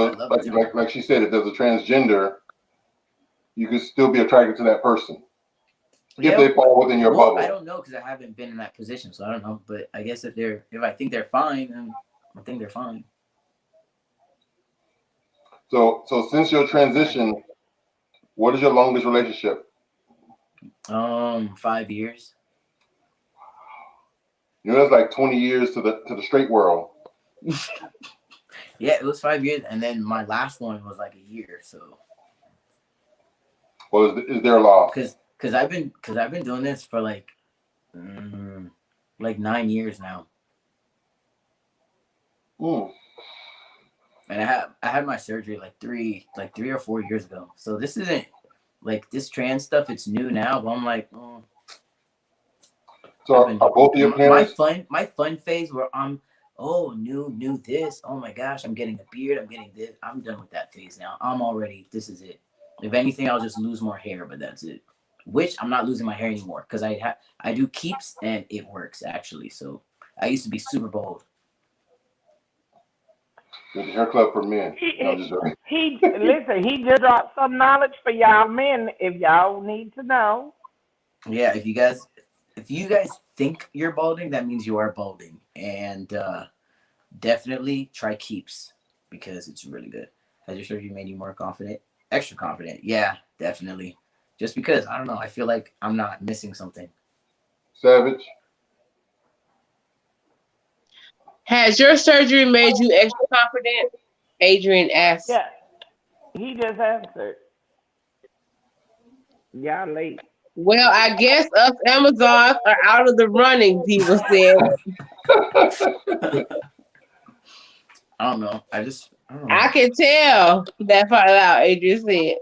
F: like she said, if there's a transgender, you can still be attracted to that person if they fall within your bubble.
E: I don't know because I haven't been in that position, so I don't know. But I guess if I think they're fine, then I think they're fine.
F: So since your transition, what is your longest relationship?
E: 5 years.
F: That's like 20 years to the straight world.
E: Yeah, it was 5 years, and then my last one was like a year. So,
F: well, is there a loss?
E: Because I've been doing this for like 9 years now. And I had my surgery like three or 4 years ago. So this isn't like this trans stuff. It's new now, but I'm like,
F: So are both of your parents?
E: My fun phase where I'm new this. Oh my gosh, I'm getting a beard. I'm getting this. I'm done with that phase now. This is it. If anything, I'll just lose more hair, but that's it. Which I'm not losing my hair anymore because I do keeps and it works actually. So I used to be super bold.
F: The hair club for men.
C: He just dropped some knowledge for y'all men if y'all need to know.
E: Yeah, if you guys think you're balding, that means you are balding. And definitely try Keeps because it's really good. Has your surgery made you more confident? Extra confident? Yeah, definitely. Just because, I don't know, I feel like I'm not missing something.
F: Savage.
D: Has your surgery made you extra confident? Adrian asks.
C: Yeah, he just answered. Y'all late.
D: Well, I guess us Amazons are out of the running, Diva said.
E: I don't know. I don't know.
D: I can tell that far out, Adrian said.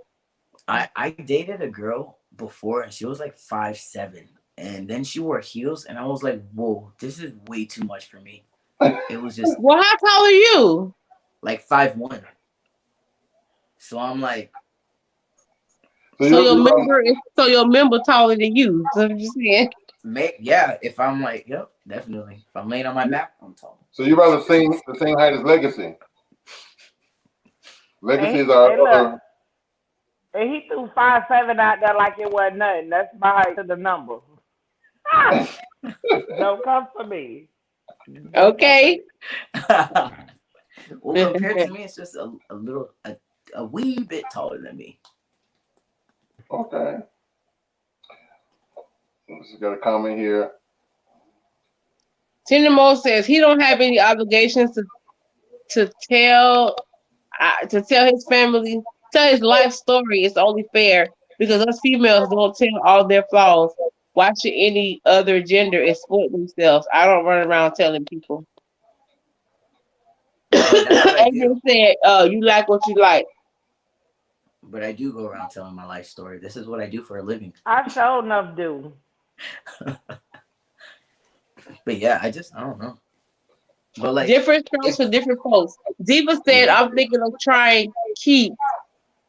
E: I dated a girl before and she was like 5'7", and then she wore heels and I was like, whoa, this is way too much for me. It was just
D: Well, how tall are you?
E: like 5'1". So I'm like,
D: so your member taller than you. So I'm just saying.
E: Yeah, if I'm like, yep, definitely. If I'm laying on my back, I'm tall.
F: So you're about the same height as Legacy. Legacy is our other.
C: And he threw 5'7" out there like it wasn't nothing. That's my height to the number. Don't come for me.
D: Okay.
E: Well, compared to me, it's just a wee bit taller than me.
F: Okay. Just got a comment here.
D: Tinamo says he don't have any obligations to tell his family, tell his life story. It's only fair because us females don't tell all their flaws. Why should any other gender exploit themselves? I don't run around telling people. Adrian said, you like what you like.
E: But I do go around telling my life story. This is what I do for a living.
C: I sure enough do.
E: But yeah, I don't know. But like
D: different strokes for different folks. Diva said, yeah. I'm thinking of trying Keep.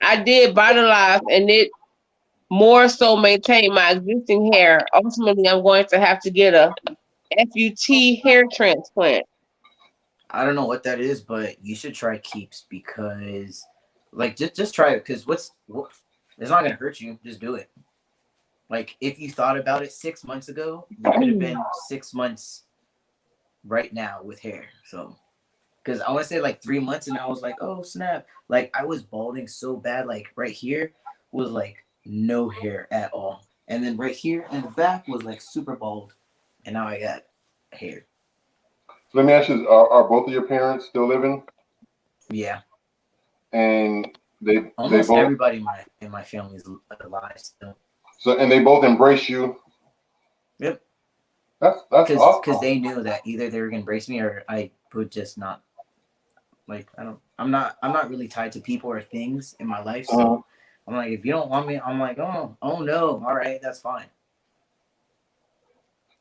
D: I did Vitalize and it more so maintain my existing hair. Ultimately, I'm going to have to get a FUT hair transplant.
E: I don't know what that is, but you should try Keeps because like just try it because it's not gonna hurt you. Just do it. Like if you thought about it 6 months ago, you could have been 6 months right now with hair. So because I want to say like 3 months and I was like, oh snap. Like I was balding so bad, like right here was like no hair at all. And then right here in the back was like super bald. And now I got hair.
F: So let me ask you, are both of your parents still living?
E: Yeah.
F: And they
E: almost
F: both,
E: everybody in my family is alive still.
F: So and they both embrace you.
E: Yep.
F: That's awesome.
E: Because they knew that either they were gonna embrace me or I would just not. Like I'm not really tied to people or things in my life. So I'm like, if you don't want me, I'm like, oh no, all right, that's fine.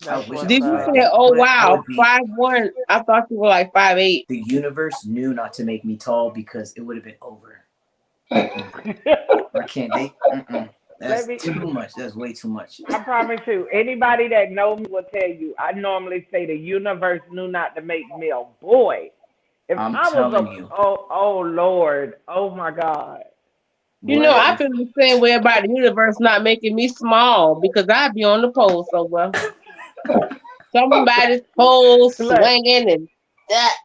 D: Did you say, oh wow, 5'1"? I thought you were like 5'8".
E: The universe knew not to make me tall because it would have been over. I can't date. That's too much. That's way too much.
C: I promise you, anybody that knows me will tell you, I normally say the universe knew not to make me a boy. If
E: I'm
C: I
E: telling you.
C: Oh Lord, oh my God.
D: You know, I feel the same way about the universe not making me small because I'd be on the pole so well. Somebody's pole swinging and that.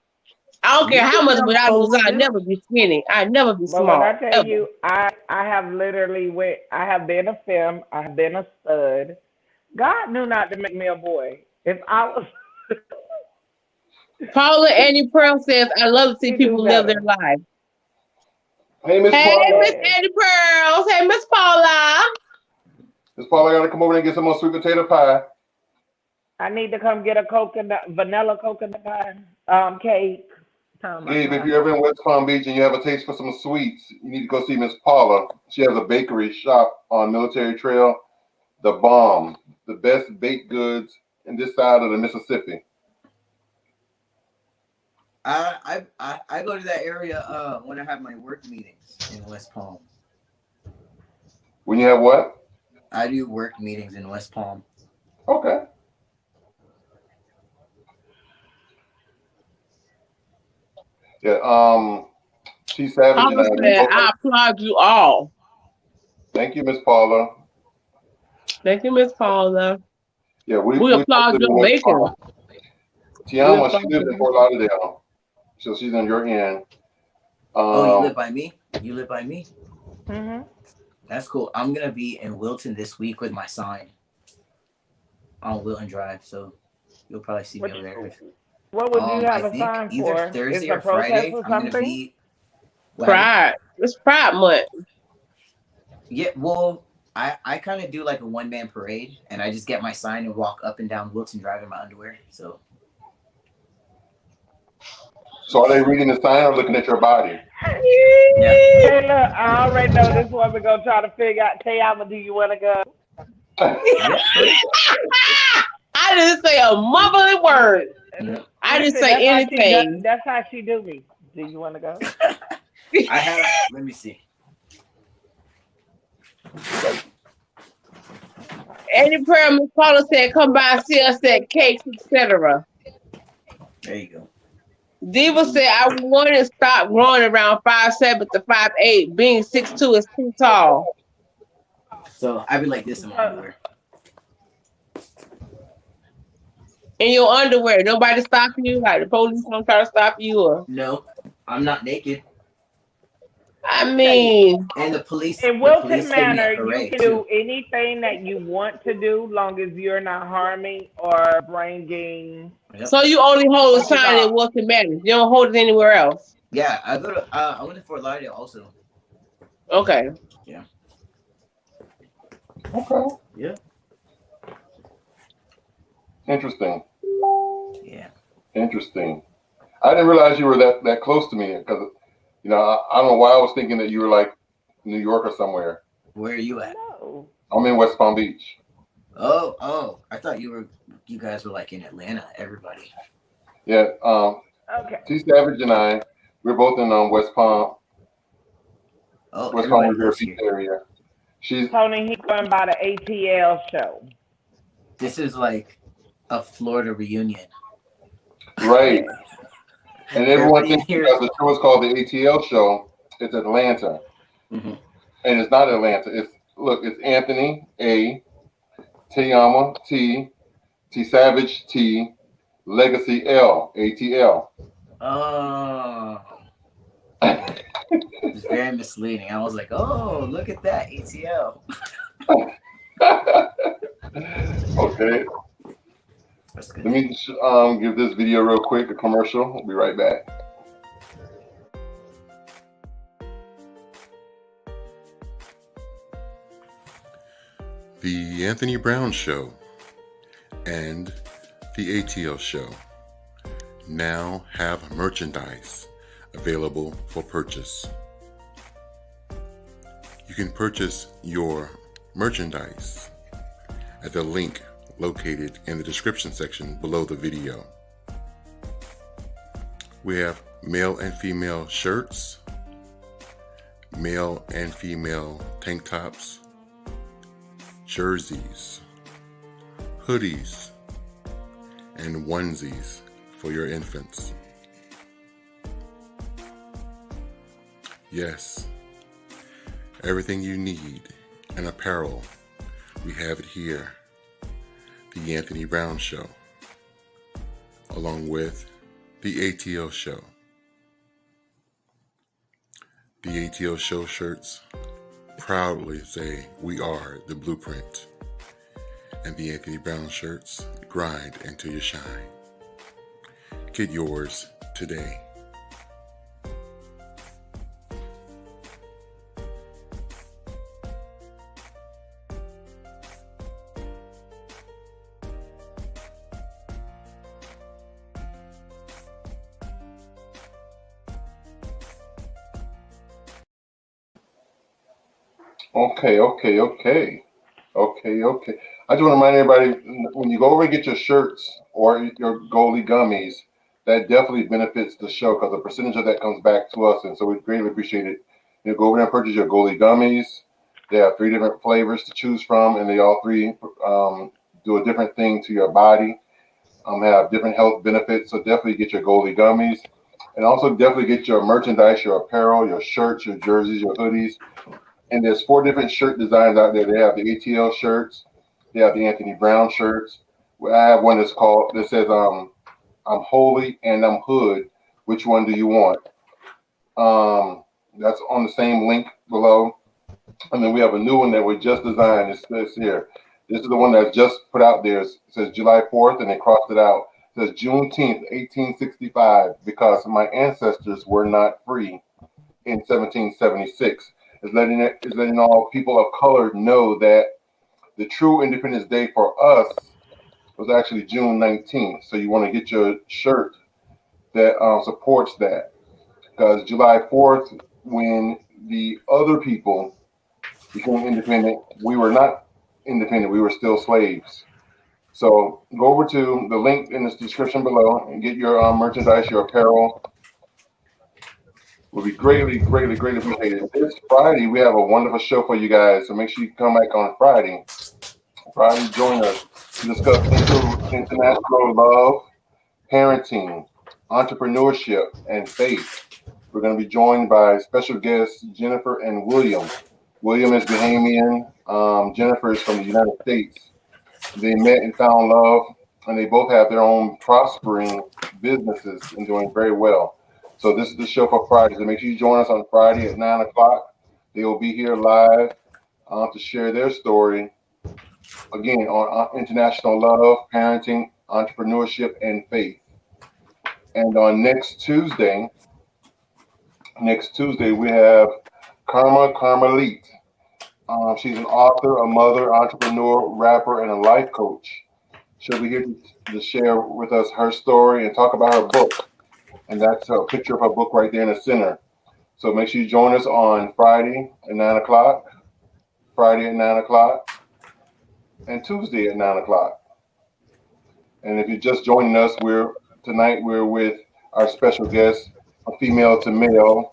D: I don't care how much, but I'd never be skinny. I'd never be small.
C: But when I tell you, I have literally I have been a femme. I have been a stud. God knew not to make me a boy. If I was.
D: Paula Annie Pearl says, I love to see people live their lives.
F: Hey, Miss Paula.
D: Hey, Miss Annie Pearl. Hey, Miss Paula.
F: Miss Paula, I got to come over there and get some more sweet potato pie.
C: I need to come get a vanilla coconut pie cake.
F: Gabe, if you're ever in West Palm Beach and you have a taste for some sweets, you need to go see Miss Paula. She has a bakery shop on Military Trail. The bomb, the best baked goods in this side of the Mississippi.
E: I go to that area when I have my work meetings in West Palm.
F: When you have what?
E: I do work meetings in West Palm.
F: Okay. Yeah, T Savage and
D: I applaud you all.
F: Thank you, Miss Paula.
D: Thank you, Miss Paula.
F: Yeah, we
D: applaud your bacon.
F: TeAma, she lives in Fort Lauderdale. So she's on your end.
E: Oh, you live by me? You live by me?
C: Mm-hmm.
E: That's cool. I'm gonna be in Wilton this week with my sign on Wilton Drive, so you'll probably see me over there.
C: What would you
E: I
C: have a
E: think
C: sign
E: either
C: for?
E: Thursday
C: It's a
E: or
C: protest
E: Friday.
C: or
E: I'm gonna
C: something?
E: be.
D: Pride. It's Pride Month.
E: Yeah, well, I kind of do like a one-man parade, and I just get my sign and walk up and down Wilton Drive in my underwear. So
F: are they reading the sign or looking at your body?
E: yeah.
C: Hey, look, I already know this woman gonna try to figure out. TeAma, do you want to go?
E: Yeah.
D: I didn't say a mumbling word. I didn't say anything.
C: That's how she do me. Do you want to go?
E: I have. Let me see.
D: Any prayer Miss Paula said, come by and see us at cakes, etc.
E: There you go.
D: Diva said, I want to stop growing around 5'7" to 5'8". Being 6'2" is too tall.
E: So I be like this in my underwear.
D: In your underwear, nobody stopping you? Like the police don't try to stop you? Or
E: no, I'm not naked.
D: I mean,
E: and the police.
C: In Wilton Manor,
E: you
C: can do anything that you want to do, long as you're not harming or bringing.
E: Yep.
D: So you only hold a sign in Wilton Manor. You don't hold it anywhere else.
E: Yeah, I go to. I went to Fort Lauderdale also.
D: Okay.
E: Yeah.
F: Okay.
E: Yeah.
F: Interesting.
E: Yeah.
F: Interesting. I didn't realize you were that close to me because, you know, I don't know why I was thinking that you were like New York or somewhere.
E: Where are you at?
C: No.
F: I'm in West Palm Beach.
E: Oh! I thought you guys were like in Atlanta. Everybody.
F: Yeah.
C: Okay.
F: T Savage and I, we're both in West Palm.
E: Oh,
F: West Palm Revere Beach area.
C: She's Tony. He's going by the A.T.L show.
E: This is like a Florida reunion.
F: Right. And everyone thinks because the show is called the A.T.L show, it's Atlanta.
E: Mm-hmm.
F: And it's not Atlanta. It's Anthony A, TeAma T, T Savage T, Legacy L, A.T.L.
E: Oh. It's very misleading. I was like, oh, look at that, A.T.L.
F: Okay. Let me give this video real quick, a commercial. We'll be right back. The Anthony Brown Show and the A.T.L Show now have merchandise available for purchase. You can purchase your merchandise at the link located in the description section below the video. We have male and female shirts, male and female tank tops, jerseys, hoodies, and onesies for your infants. Yes, everything you need in apparel, we have it here. The Anthony Brown Show, along with the A.T.L Show. The A.T.L Show shirts proudly say we are the blueprint, and the Anthony Brown shirts grind until you shine. Get yours today. Okay. I just want to remind everybody, when you go over and get your shirts or your goalie gummies, that definitely benefits the show because a percentage of that comes back to us, and so we greatly appreciate it. You know, go over there and purchase your goalie gummies. They have 3 different flavors to choose from, and they all 3 do a different thing to your body. Have different health benefits, so definitely get your goalie gummies, and also definitely get your merchandise, your apparel, your shirts, your jerseys, your hoodies. And there's 4 different shirt designs out there. They have the A.T.L shirts. They have the Anthony Brown shirts. I have one that says, I'm holy and I'm hood Which one do you want? That's on the same link below. And then we have a new one that we just designed. It says here. This is the one that's just put out there. It says July 4th, and they crossed it out. It says Juneteenth, 1865, because my ancestors were not free in 1776. It's letting all people of color know that the true Independence Day for us was actually June 19th. So you want to get your shirt that supports that. Because July 4th, when the other people became independent, we were not independent. We were still slaves. So go over to the link in the description below and get your merchandise, your apparel. Will be greatly, greatly, greatly appreciated. This Friday, we have a wonderful show for you guys. So make sure you come back on Friday. Friday, join us to discuss international love, parenting, entrepreneurship, and faith. We're going to be joined by special guests Jennifer and William. William is Bahamian. Jennifer is from the United States. They met and found love, and they both have their own prospering businesses and doing very well. So this is the show for Friday. So make sure you join us on Friday at 9 o'clock. They will be here live to share their story, again, on international love, parenting, entrepreneurship, and faith. And on next Tuesday, we have Carmelite. She's an author, a mother, entrepreneur, rapper, and a life coach. She'll be here to share with us her story and talk about her book. And that's a picture of her book right there in the center. So make sure you join us on Friday at 9 o'clock, and Tuesday at 9 o'clock. And if you're just joining us, tonight we're with our special guest, a female to male,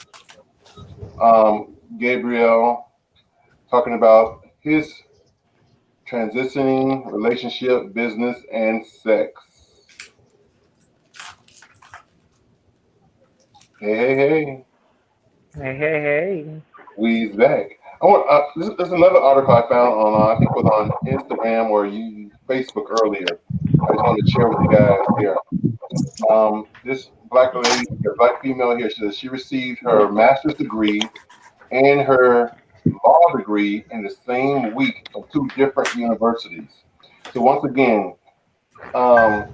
F: Gabriel, talking about his transitioning relationship, business, and sex. Hey. We's back. There's another article I found on, I think it was on Instagram or Facebook earlier. I just wanted to share with you guys here. This black lady, a black female here, says she received her master's degree and her law degree in the same week from two different universities. So once again, hand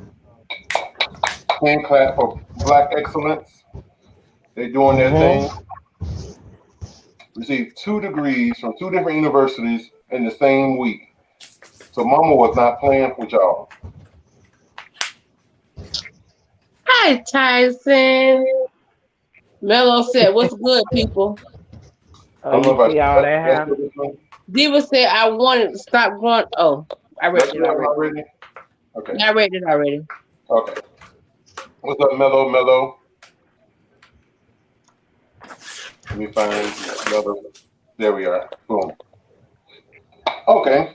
F: clap for Black excellence. They're doing their thing. Received 2 degrees from 2 different universities in the same week. So Mama was not playing with y'all.
D: Hi, Tyson. Mello said, "What's good, people?"
C: Oh, you see all that happen?
D: Diva said, "I wanted to stop growing." Oh, I read it
F: already. Okay.
D: I read it already.
F: Okay. What's up, Mello? Let me find another. There we are. Boom. Okay.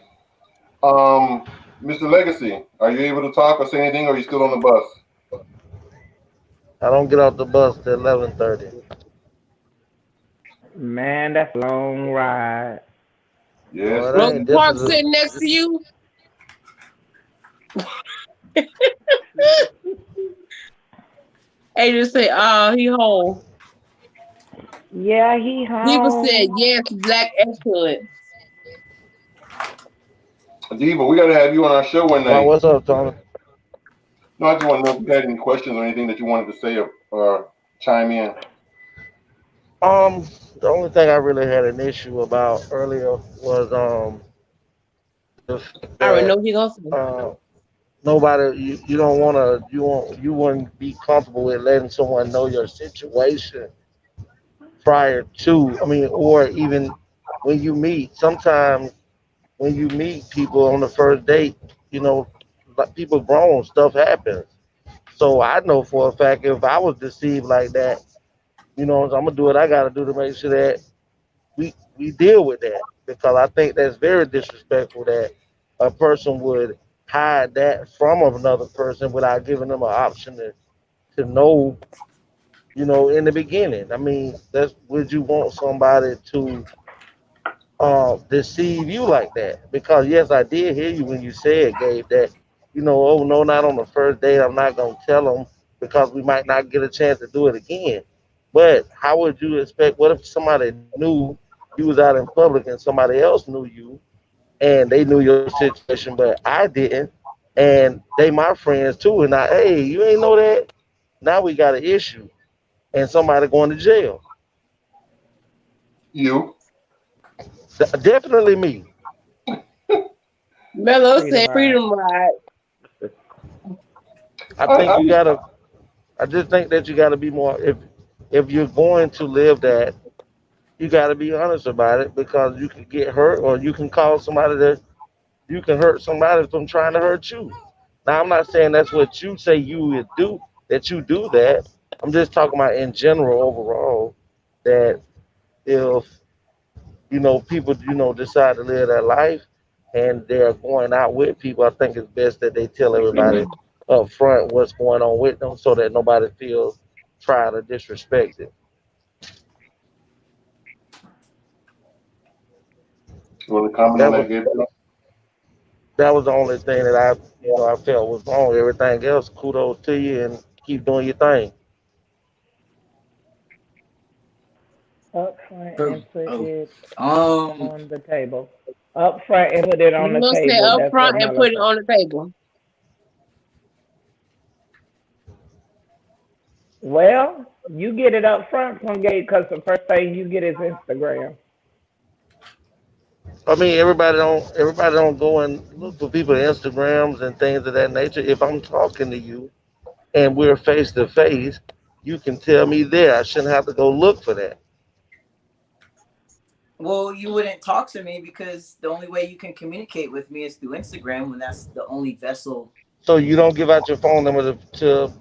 F: Mr. Legacy, are you able to talk or say anything, or are you still on the bus?
G: I don't get off the bus till 11:30.
C: Man, that's a long ride.
F: Yes.
D: Rosie Park sitting next to you. Adrian said, "Oh, he home."
C: Yeah, he home.
D: Diva said, "Yes, Black excellence."
F: Diva, we got to have you on our show one night.
G: What's up, Tony?
F: No, I just want to know if you had any questions or anything that you wanted to say or chime in.
G: The only thing I really had an issue about earlier was
D: I already know he gonna say.
G: Nobody, you don't want to, you wouldn't be comfortable with letting someone know your situation prior to, or even when you meet. Sometimes when you meet people on the first date, people grown, stuff happens. So I know for a fact if I was deceived like that, I'm gonna do what I gotta do to make sure that we deal with that, because I think that's very disrespectful that a person would hide that from another person without giving them an option to know, in the beginning. Would you want somebody to deceive you like that? Because yes, I did hear you when you said, Gabe, that oh no, not on the first date. I'm not gonna tell them because we might not get a chance to do it again. But how would you expect? What if somebody knew you was out in public and somebody else knew you and they knew your situation, but I didn't, and they my friends too, and I, hey, you ain't know that? Now we got an issue, and somebody going to jail.
F: You.
G: Definitely me.
D: Mello
C: Freedom
D: said
C: ride.
D: freedom ride.
G: I
F: I,
G: think
F: I,
G: you gotta. I just think that you gotta be more. If you're going to live that, you gotta be honest about it because you can get hurt, or you can cause somebody that you can hurt somebody from trying to hurt you. Now I'm not saying that's what you say you would do, that you do that. I'm just talking about in general overall that if people decide to live that life and they're going out with people, I think it's best that they tell everybody up front what's going on with them so that nobody feels tried or disrespected.
F: you want to comment on
G: That was
F: that, Gabriel?
G: that was the only thing that I felt was wrong. Everything else, kudos to you and keep doing your thing.
C: Up front
E: Bro,
C: and put
E: oh,
C: it
E: um,
C: on the table. Up front and put it on the
D: Mello said
C: table.
D: up
C: That's what
D: front and
C: Mello
D: put it
C: said.
D: on the table.
C: Well, you get it up front from Gabe because the first thing you get is Instagram.
G: I mean, everybody don't go and look for people Instagrams and things of that nature. If I'm talking to you and we're face to face, you can tell me there. I shouldn't have to go look for that.
E: well, you wouldn't talk to me because the only way you can communicate with me is through Instagram when that's the only vessel.
G: So you don't give out your phone number to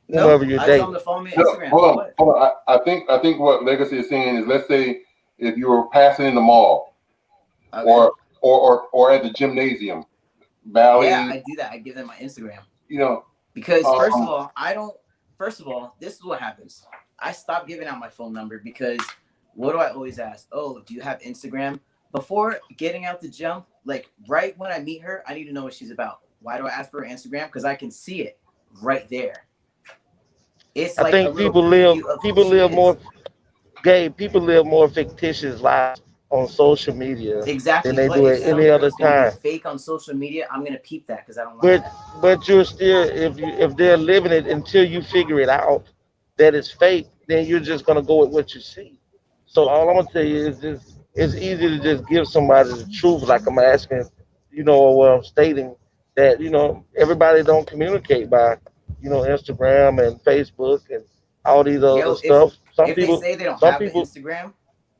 E: No,
G: whomever you're
E: I tell them
G: dating.
E: to follow me on
F: No,
E: Instagram.
F: hold
E: For
F: on,
E: what?
F: hold on. I think what Legacy is saying is, let's say if you were passing in the mall
E: Okay.
F: or at the gymnasium,
E: Yeah,
F: ballet,
E: I do that. I give them my Instagram
F: you know,
E: because first of
F: um,
E: all, I don't. First of all, this is what happens. I stopped giving out my phone number because what do I always ask? Oh, do you have Instagram? Before getting out the jump, like right when I meet her, I need to know what she's about. Why do I ask for her Instagram? Because I can see it right there. It's
G: I
E: like a
G: think
E: little
G: people live
E: preview of who
G: people
E: she
G: live
E: is.
G: more gay. People live more fictitious lives on social media than
E: Exactly.
G: they
E: But
G: do
E: if
G: at
E: some
G: any other
E: girl's gonna be
G: time.
E: fake on social media, I'm gonna peep that because I don't like
G: But
E: that.
G: but you're still if they're living it until you figure it out that it's fake, then you're just gonna go with what you see. So all I'm gonna tell you is just it's easy to just give somebody the truth, like I'm asking, or what I'm stating that everybody don't communicate by Instagram and Facebook and all these other
E: Yo, if
G: stuff. Some
E: if they
G: people,
E: say they don't
G: some
E: have an
G: people,
E: Instagram,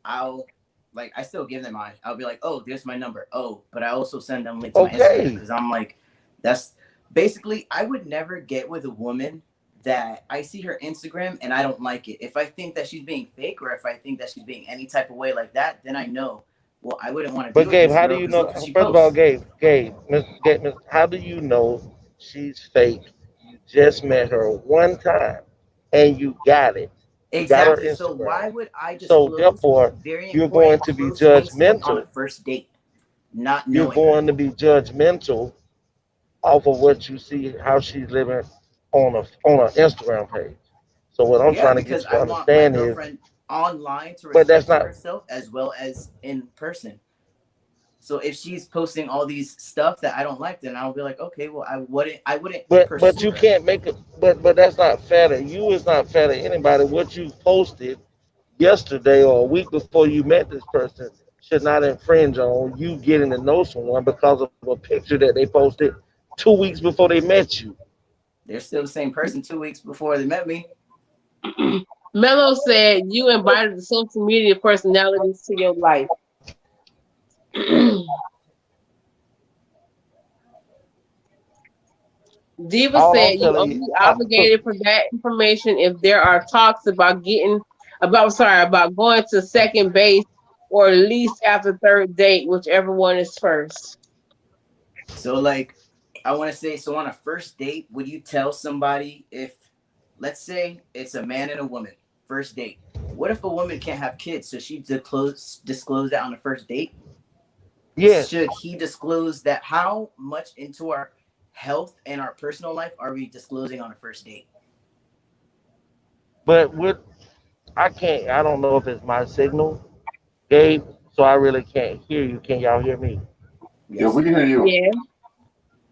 E: I'll like I still give them mine. I'll be like, oh, there's my number. Oh, but I also send them a link to my Instagram
G: okay,
E: because I'm like, that's basically I would never get with a woman that I see her Instagram and I don't like it. If I think that she's being fake or if I think that she's being any type of way like that, then I know. Well, I wouldn't want to be
G: but
E: with
G: Gabe,
E: this
G: how do
E: girl
G: you
E: because look
G: know?
E: what she
G: First of all,
E: posts.
G: Gabe, how do you know she's fake? You just met her one time, and you got it. You got her
E: Exactly. So
G: Instagram.
E: why would I
G: So
E: disclose
G: therefore,
E: very
G: you're going
E: important
G: to be
E: close links to her on a
G: judgmental.
E: first date, not
G: You're
E: knowing her?
G: going to be judgmental off of what you see, how she's living on an Instagram page. So what I'm
E: Yeah,
G: trying to
E: because
G: get you to
E: I want my
G: understand is,
E: girlfriend online to
G: but that's
E: respect for
G: not.
E: herself as well as in person. So if she's posting all these stuff that I don't like, then I'll be like, okay, well, I wouldn't
G: But
E: pursue
G: you
E: her.
G: can't make it. But that's not fair to you. It's not fair to anybody. What you posted yesterday or a week before you met this person should not infringe on you getting to know someone because of a picture that they posted 2 weeks before they met you.
E: They're still the same person 2 weeks before they met me.
D: Mello said you invited the social media personalities to your life. Diva
G: All I'm
D: said you
G: telling you,
D: only obligated for that information if there are talks about going to second base or at least after third date, whichever one is first.
E: So like, I want to say, so on a first date, would you tell somebody if, let's say, it's a man and a woman, first date? What if a woman can't have kids? So she disclose that on the first date?
G: yes,
E: Should he disclose that? How much into our health and our personal life are we disclosing on a first date?
G: But with I can't. I don't know if it's my signal, Gabe. So I really can't hear you. Can y'all hear me?
F: Yeah, we
E: Yes.
F: can hear you.
D: Yeah.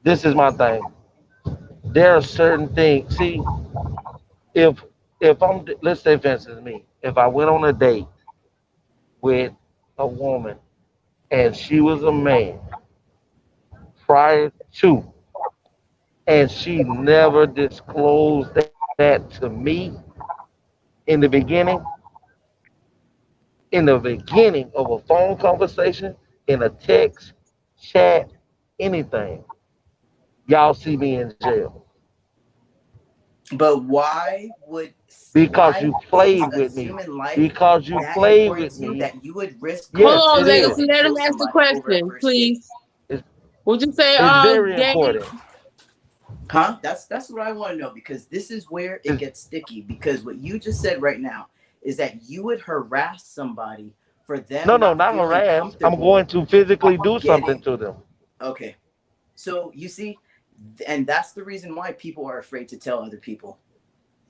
G: This is my thing. There are certain things. See, if let's say for instance me, if I went on a date with a woman and she was a man prior to, and she never disclosed that to me in the beginning, of a phone conversation, in a text, chat, anything, y'all see me in jail
E: But why would
G: because you
E: why is
G: played
E: a
G: with me.
E: human life
G: Because you
E: that
G: played
E: important
G: with
E: to you
G: me.
E: that you would risk
D: Hold
E: going
G: Yes,
E: to
D: on,
G: it
E: jail
G: is.
D: Legacy.
E: and
D: Let
E: kill
D: him ask the
E: somebody over a
D: question,
E: first date?
D: please.
G: It's,
D: Would you say,
G: it's very
D: Dave?
G: important.
E: Huh? That's what I want to know, because this is where it
G: It's,
E: gets sticky, because what you just said right now is that you would harass somebody for
G: no,
E: them
G: no,
E: not
G: not
E: feeling
G: harass. I'm going
E: comfortable
G: to physically do something
E: getting.
G: to them.
E: Okay. So you see, and that's the reason why people are afraid to tell other people.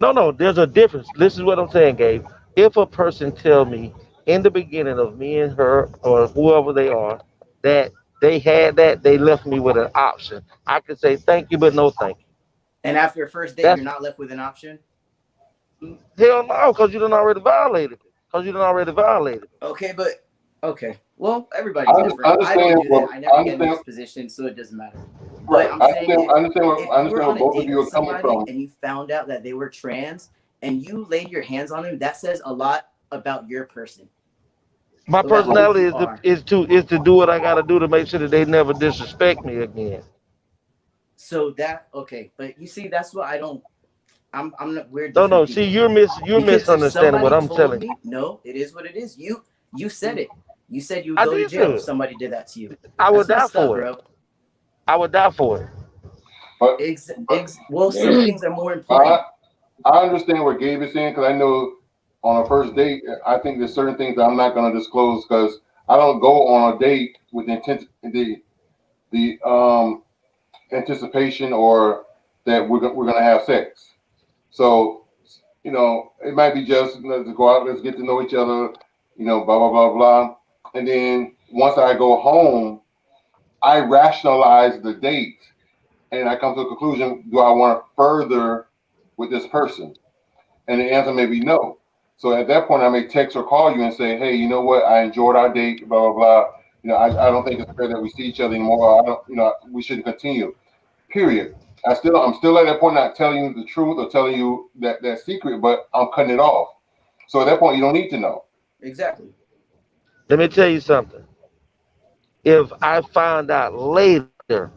G: No, no, there's a difference. This is what I'm saying, Gabe. If a person tell me in the beginning of me and her or whoever they are that they had that, they left me with an option. I could say thank you, but no thank you.
E: And after a first date,
G: That's
E: you're not left with an option.
G: hell no, because you done already violated it. Because you done already violated it.
E: Okay, but okay. Well,
F: I
E: everybody's different. I don't
F: understand
E: do that.
F: what
E: I
F: I
E: never get in
F: understand.
E: those positions, so it doesn't matter. But
F: Right.
E: I'm saying, if
F: I
E: you were
F: understand
E: on
F: where
E: a
F: both of
E: date
F: you
E: with
F: are coming
E: somebody
F: from.
E: and you found out that they were trans and you laid your hands on them, that says a lot about your person,
G: My
E: about who
G: personality
E: you
G: is
E: are.
G: to do what I gotta do to make sure that they never disrespect me again.
E: So that okay, but you see, that's what I don't. I'm not. We're
G: No,
E: different
G: no. See,
E: people.
G: you're
E: Because if
G: misunderstanding what
E: somebody
G: I'm
E: told
G: telling you.
E: me, no, it is what it is. You said it. You said you would
G: I
E: go to
G: did
E: jail if
G: say it.
E: somebody did that to you.
G: I
E: That's
G: would die
E: messed up,
G: for it.
E: bro.
G: I would die for it.
F: But but
E: Well, some things are more
F: I
E: important.
F: I understand what Gabe is saying, because I know on a first date, I think there's certain things that I'm not going to disclose, because I don't go on a date with the anticipation or that we're gonna have sex. So it might be just, let's go out, let's get to know each other, blah blah blah blah, and then once I go home, I rationalize the date and I come to a conclusion: do I want to further with this person? And the answer may be no. So at that point, I may text or call you and say, hey, you know what? I enjoyed our date, blah, blah, blah. I don't think it's fair that we see each other anymore. I don't, we shouldn't continue, period. I'm still at that point, not telling you the truth or telling you that secret, but I'm cutting it off. So at that point, you don't need to know.
E: Exactly.
G: Let me tell you something. If I find out later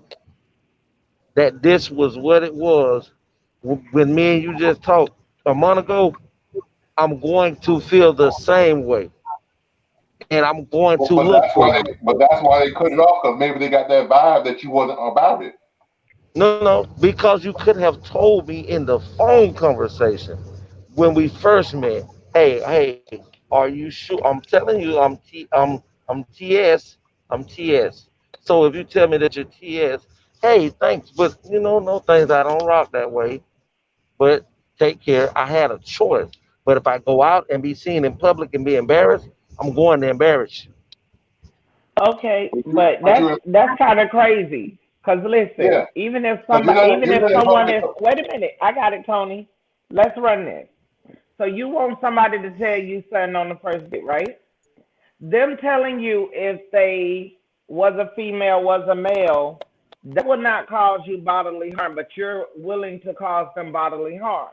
G: that this was what it was when me and you just talked a month ago, I'm going to feel the same way, and I'm going to look for you.
F: But that's why they cut it off, because maybe they got that vibe that you wasn't about it.
G: No, no, because you could have told me in the phone conversation when we first met. Hey, are you sure? I'm telling you, I'm TS. I'm TS. So if you tell me that you're TS, hey, thanks, but no thanks. I don't rock that way. But take care. I had a choice. But if I go out and be seen in public and be embarrassed, I'm going to embarrass you.
C: Okay,
F: But you,
C: but
F: but you,
C: that's kind of crazy. Cause listen,
F: yeah, because
C: even
F: you're
C: if
F: not in
C: someone
F: public.
C: is, wait a minute, I got it, Tony. Let's run this. So you want somebody to tell you something on the first date, right? Them telling you if they was a female, was a male, that would not cause you bodily harm, but you're willing to cause them bodily harm.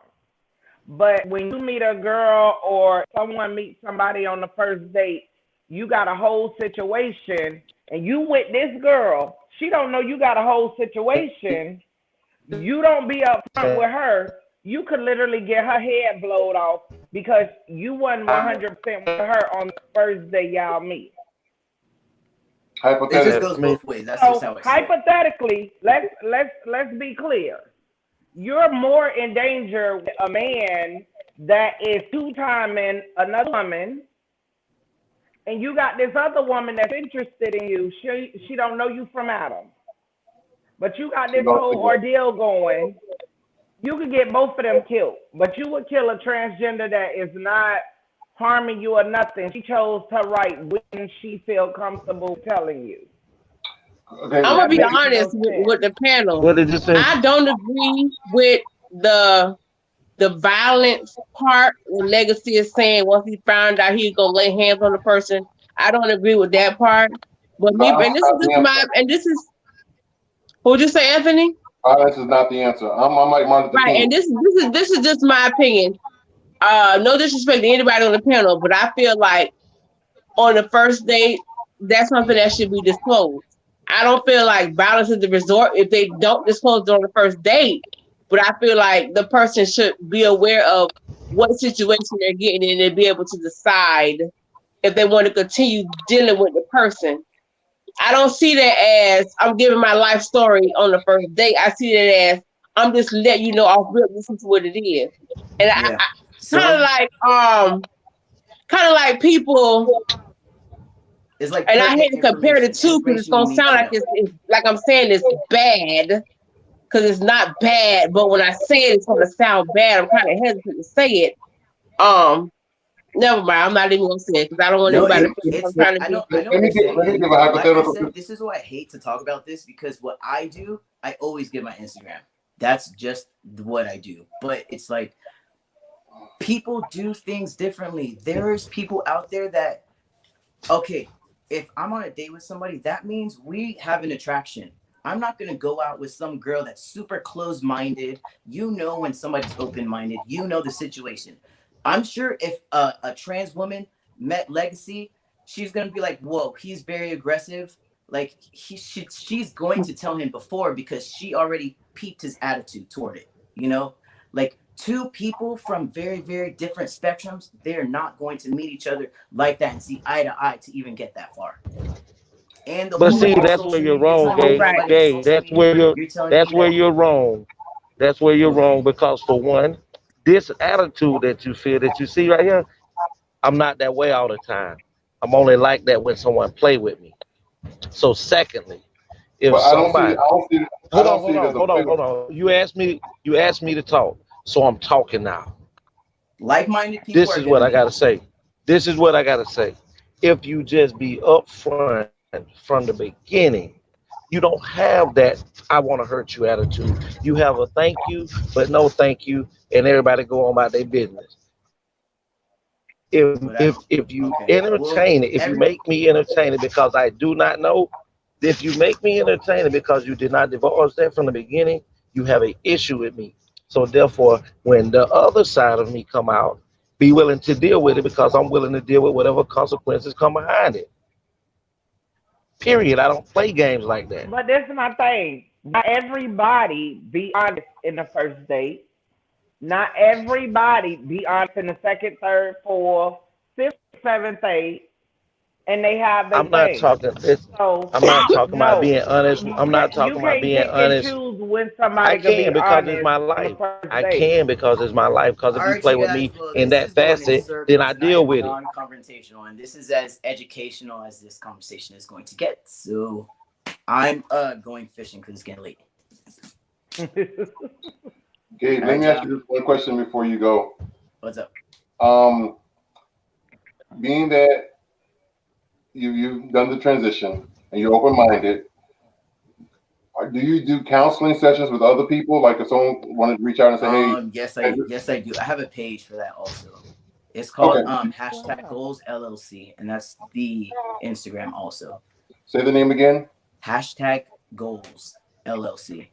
C: But when you meet a girl or someone meets somebody on the first date, you got a whole situation, and you with this girl, she don't know you got a whole situation. You don't be upfront with her. You could literally get her head blowed off because you wasn't 100% with her on the first day y'all meet.
E: It just
F: Hypothetically,
E: goes
G: I mean,
E: both ways. That's just
C: So
E: how I see it.
C: hypothetically, let's be clear. You're more in danger with a man that is two-timing another woman, and you got this other woman that's interested in you. She don't know you from Adam, but you got
F: she
C: this
F: don't
C: whole
F: think that.
C: ordeal going. you could get both of them killed, but you would kill a transgender that is not harming you or nothing. She chose to write when she feel comfortable telling you.
F: Okay.
D: I'm gonna be
C: That makes
D: honest
C: no
D: with the panel.
G: What did you say?
D: I don't agree with the violence part when Legacy is saying once he found out he's gonna lay hands on the person. I don't agree with that part. But me,
F: Violence
D: and
F: is not the answer.
D: this is what would you say, Anthony?
F: Violence is not the answer. I'm like Martin Luther
D: Right,
F: King.
D: and this is just my opinion. No disrespect to anybody on the panel, but I feel like on the first date, that's something that should be disclosed. I don't feel like violence is the resort if they don't disclose it on the first date, but I feel like the person should be aware of what situation they're getting in and be able to decide if they want to continue dealing with the person. I don't see that as I'm giving my life story on the first date. I see that as I'm just letting you know off rip, this is what it is. And
E: Yeah.
D: I kind of like people.
E: It's like,
D: and I hate to compare the two because it's gonna sound like it's like I'm saying it's bad because it's not bad. But when I say it, it's gonna sound bad. I'm kind of hesitant to say it. Never mind. I'm not even gonna say it because I don't want anybody to think I'm trying to be.
F: Let me give a hypothetical.
E: Like I said, this is why I hate to talk about this because what I do, I always give my Instagram. That's just what I do. But it's like people do things differently. There's people out there that, okay, if I'm on a date with somebody, that means we have an attraction. I'm not going to go out with some girl that's super closed-minded. You know when somebody's open-minded. You know the situation. I'm sure if a trans woman met Legacy, she's going to be like, whoa, he's very aggressive. Like, she's going to tell him before because she already peeped his attitude toward it, you know? Like, two people from very, very different spectrums, they're not going to meet each other like that and see eye to eye to even get that far. And
G: but see, that's where you're wrong, Gay. That's where you're wrong. That's where you're wrong because for one, this attitude that you feel that you see right here, I'm not that way all the time. I'm only like that when someone play with me. So secondly, if somebody hold on. You asked me to talk. So I'm talking now.
E: Like-minded people.
G: This is what I gotta say. If you just be upfront from the beginning, you don't have that I want to hurt you attitude. You have a thank you, but no thank you, and everybody go on about their business. If you entertain it, if you make me entertain it because I do not know, if you make me entertain it because you did not divulge that from the beginning, you have an issue with me. So therefore, when the other side of me come out, be willing to deal with it because I'm willing to deal with whatever consequences come behind it. Period. I don't play games like that.
C: But this is my thing. Not everybody be honest in the first date. Not everybody be honest in the second, third, fourth, fifth, seventh, eighth. And they have their
G: I'm not talking about being honest. I'm not talking about being honest. I can because it's my life. I can because it's my life. Because if you play with me in that facet, then I deal with it.
E: Non-confrontational, and this is as educational as this conversation is going to get. So I'm going fishing because it's getting late.
F: Gabe, let me ask you just one question before you go.
E: What's up?
F: Being that you've done the transition and you're open-minded, do you do counseling sessions with other people? Like if someone wanted to reach out and say, hey.
E: Yes, I do. I have a page for that also. It's called hashtag Goals LLC, and that's the Instagram also.
F: Say the name again.
E: Hashtag Goals LLC.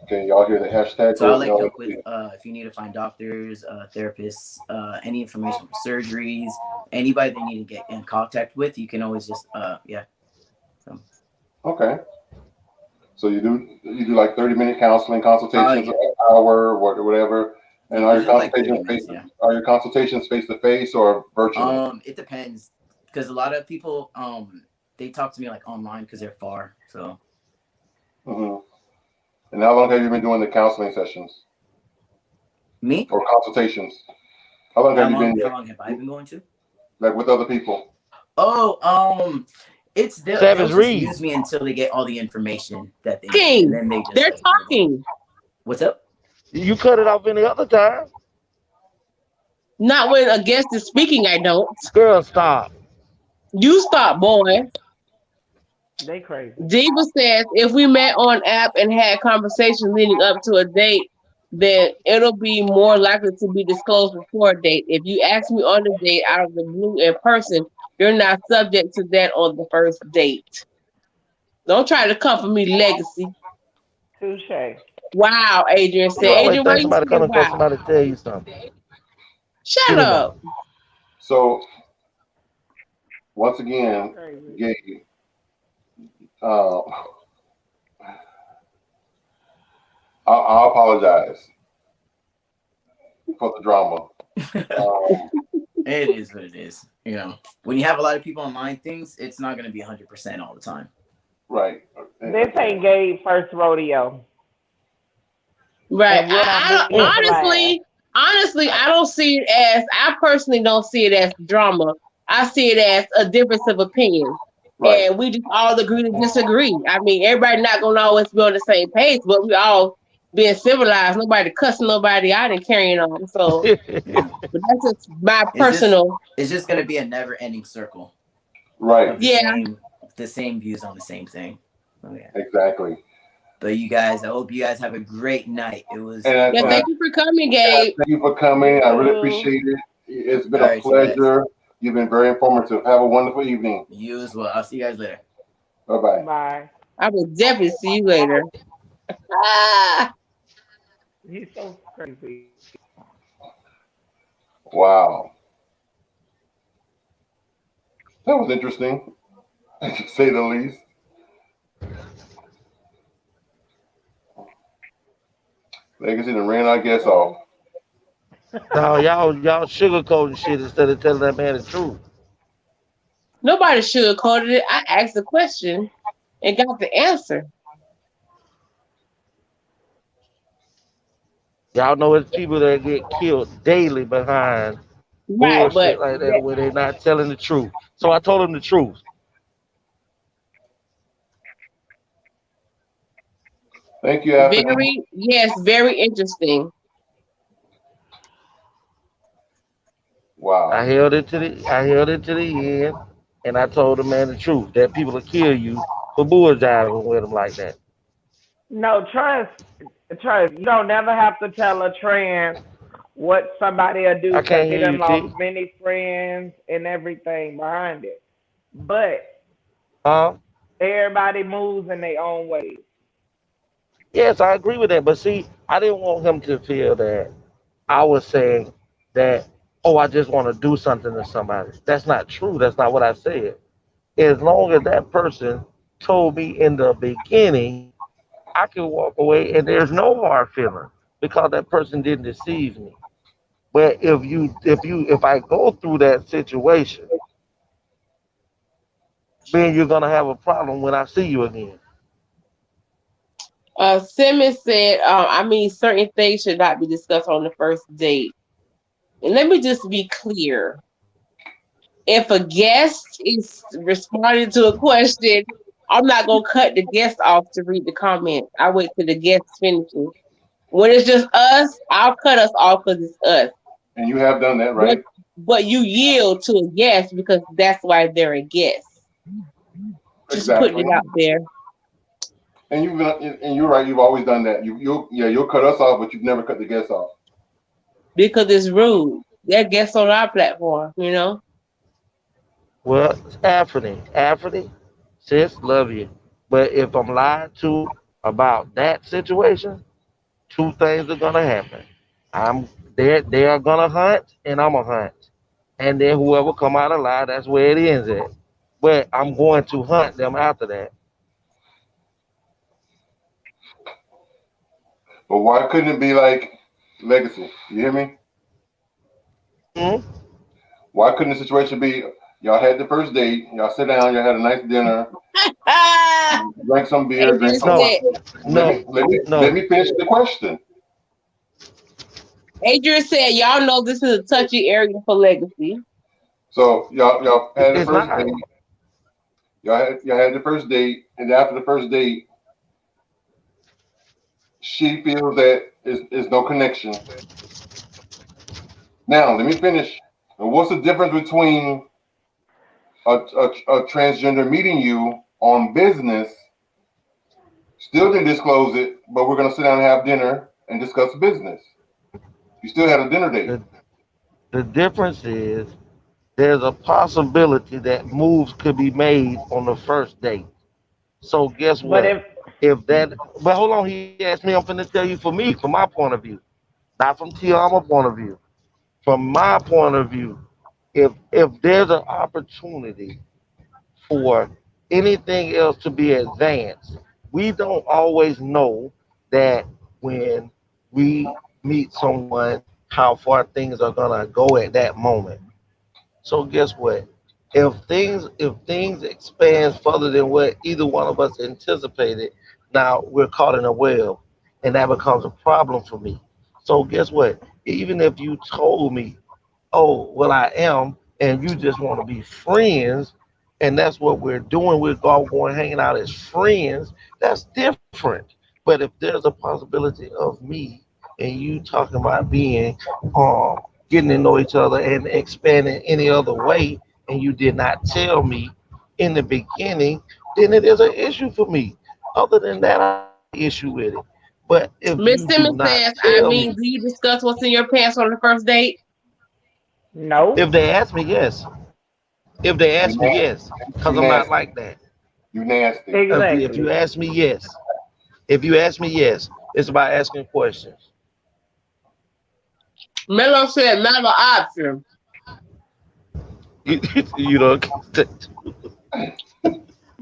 F: Okay, y'all hear the hashtag.
E: So I'll help with if you need to find doctors, therapists, any information for surgeries, anybody that you need to get in contact with, you can always just So.
F: Okay. So you do like 30-minute counseling consultations, an hour, whatever. And are your consultations face to face or virtual?
E: It depends, because a lot of people they talk to me like online because they're far. So.
F: Mm-hmm. And how long have you been doing the counseling sessions?
E: Me?
F: Or consultations? How long have
E: I been going to?
F: Like with other people?
E: It's they'll just use me until they get all the information that they need. And then they're
D: talking.
E: What's up?
G: You cut it off any other time.
D: Not when a guest is speaking, I don't.
G: Girl, stop.
D: You stop, boy.
C: They crazy.
D: Diva says if we met on app and had conversations leading up to a date, then it'll be more likely to be disclosed before a date. If you ask me on the date out of the blue in person, you're not subject to that on the first date. Don't try to come for me, Legacy.
C: Touche.
D: Wow, Adrian said.
G: You always
D: Adrian, why
G: think
D: you
G: somebody
D: say
G: coming because
D: wow?
G: somebody tell you something.
D: Shut
G: Give me
D: up.
G: more.
F: So once again,
C: Crazy.
F: Gabe, I'll apologize for the drama.
E: It is what it is. You know, when you have a lot of people online things, it's not going to be 100% all the time.
F: Right.
C: This ain't Gabe's first rodeo.
D: Right.
C: And we're not being
D: Honestly, I don't see it as, I personally don't see it as drama. I see it as a difference of opinion.
F: Right.
D: And we just all agree to disagree. I mean, everybody not going to always be on the same page, but we all being civilized. Nobody cussing nobody out and carrying on. So,
E: Yeah.
D: but that's just my
E: It's
D: personal.
E: It's just going to be a never-ending circle.
F: Right.
E: Of the same views on the same thing. Oh, yeah.
F: Exactly.
E: But you guys, I hope you guys have a great night. It was.
F: And
D: Thank you for coming, Gabe.
F: Thank you for coming. I really appreciate it. It's been a pleasure. You've been very informative. Have a wonderful evening.
E: You as well. I'll see you guys later.
F: Bye-bye.
C: Bye.
D: I will definitely see you later.
C: He's so crazy.
F: Wow. That was interesting, to say the least. Legacy done ran our guests off.
G: No, y'all sugarcoating shit instead of telling that man the truth.
D: Nobody sugarcoated it. I asked the question and got the answer.
G: Y'all know it's people that get killed daily behind bullshit like that where they're not telling the truth. So I told him the truth.
F: Thank you, Anthony.
D: Very interesting.
F: Wow.
G: I held it to the end, and I told the man the truth that people will kill you for bull jiving with them like that.
C: No, trust. You don't never have to tell a trans what somebody will do because they done lost many friends and everything behind it. But everybody moves in their own ways.
G: Yes, I agree with that. But see, I didn't want him to feel that I was saying that, oh, I just want to do something to somebody. That's not true. That's not what I said. As long as that person told me in the beginning, I can walk away and there's no hard feeling because that person didn't deceive me. But if I go through that situation, then you're gonna have a problem when I see you again.
D: Simmons said, certain things should not be discussed on the first date. And let me just be clear. If a guest is responding to a question, I'm not going to cut the guest off to read the comment. I wait till the guest finishes. When it's just us, I'll cut us off because it's us.
F: And you have done that, right?
D: But you yield to a guest because that's why they're a guest. Just putting it out there.
F: And you're right. You've always done that. You'll cut us off, but you've never cut the guests off
D: because it's rude. They're guests on our platform, you know.
G: Well, Anthony, sis, love you. But if I'm lied to about that situation, two things are gonna happen. They are gonna hunt, and I'm gonna hunt, and then whoever come out alive, that's where it ends at. But I'm going to hunt them after that.
F: But why couldn't it be like Legacy? You hear me?
G: Mm-hmm.
F: Why couldn't the situation be y'all had the first date, y'all sit down, y'all had a nice dinner, drink some beer, drink some wine. Let me finish the question.
D: Adrian said, y'all know this is a touchy area for Legacy.
F: So y'all had the first date. Y'all had the first date, and after the first date, she feels that is no connection. Now, let me finish. What's the difference between a transgender meeting you on business, still didn't disclose it, but we're going to sit down and have dinner and discuss business? You still had a dinner date.
G: The difference is there's a possibility that moves could be made on the first date. So guess
C: But
G: what?
C: if
G: If that, but hold on, he asked me. I'm finna tell you for me, from my point of view, not from TeAma point of view. From my point of view, if there's an opportunity for anything else to be advanced, we don't always know that when we meet someone how far things are gonna go at that moment. So guess what? If things expand further than what either one of us anticipated, now we're caught in a web, and that becomes a problem for me. So guess what? Even if you told me, oh, well, I am, and you just want to be friends, and that's what we're doing. We're all going hanging out as friends. That's different. But if there's a possibility of me and you talking about being, um, getting to know each other and expanding any other way, and you did not tell me in the beginning, then it is an issue for me. Other than that, I have no issue with it. But if
D: Miss
G: you do
D: Simmons
G: not
D: says, I
G: tell
D: mean,
G: me,
D: do you discuss what's in your pants on the first date?
C: no,
G: if they ask me, yes. If they
F: You
G: ask me, yes,
F: nasty.
G: because
F: You
G: I'm not
F: nasty.
G: like that.
F: You nasty.
G: If you
C: exactly.
G: ask me, yes. If you ask me, yes, it's about asking questions.
D: Mello said, not an option.
G: You, you know,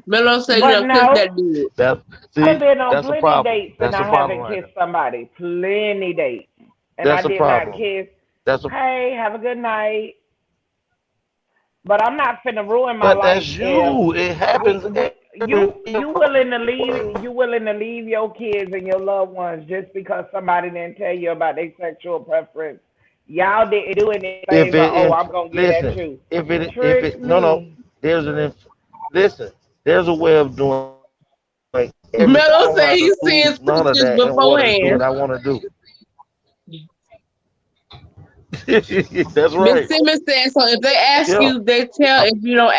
D: Mello said, you
C: But
D: know, kiss
C: no,
D: that dude.
G: that
C: I've
G: see,
C: been on
G: that's a
C: plenty
G: problem.
C: dates and
G: That's a
C: I
G: problem
C: haven't
G: right
C: kissed
G: there.
C: somebody. Plenty dates. And I
G: That's a
C: did not
G: problem.
C: kiss.
G: That's a
C: Hey, have a good night. But I'm not finna ruin my
G: but
C: life
G: that's
C: if
G: you. It happens
C: you
G: everywhere.
C: willing to leave your kids and your loved ones just because somebody didn't tell you about their sexual preference. Y'all didn't do anything
G: If
C: but,
G: it
C: oh,
G: if
C: I'm gonna get at
G: listen,
C: you.
G: if
C: Trick
G: it no no,
C: me.
G: there's listen. There's a way of doing everything. I
D: Mello
G: don't
D: said
G: have to
D: he
G: lose
D: sends
G: none of
D: pictures
G: that in order to do what
D: beforehand.
G: I want to do. That's
D: Miss
G: right.
D: Simmons said, so if they ask
G: Yeah.
D: you, they tell. If you don't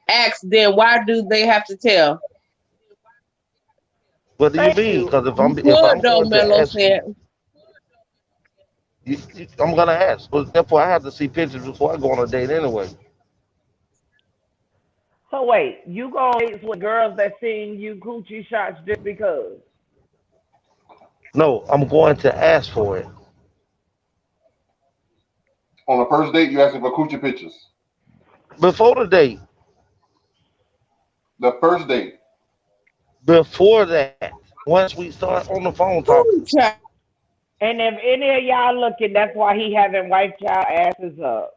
D: ask them, why do they have to tell?
G: What do you
C: Thank
G: mean?
C: you.
G: Because
D: You
G: if
D: could
G: I'm
D: though,
G: going to
D: Mello
G: ask you,
D: said.
G: I'm gonna ask. But therefore, I have to see pictures before I go on a date anyway.
C: So wait, you go on dates with girls that send you coochie shots just because?
G: No, I'm going to ask for it
F: On the first date, you asking for coochie pictures.
G: before the date.
F: The first date.
G: Before that, once we start on the phone talking.
D: Ooh, child.
C: And if any of y'all looking, that's why he having white child asses up.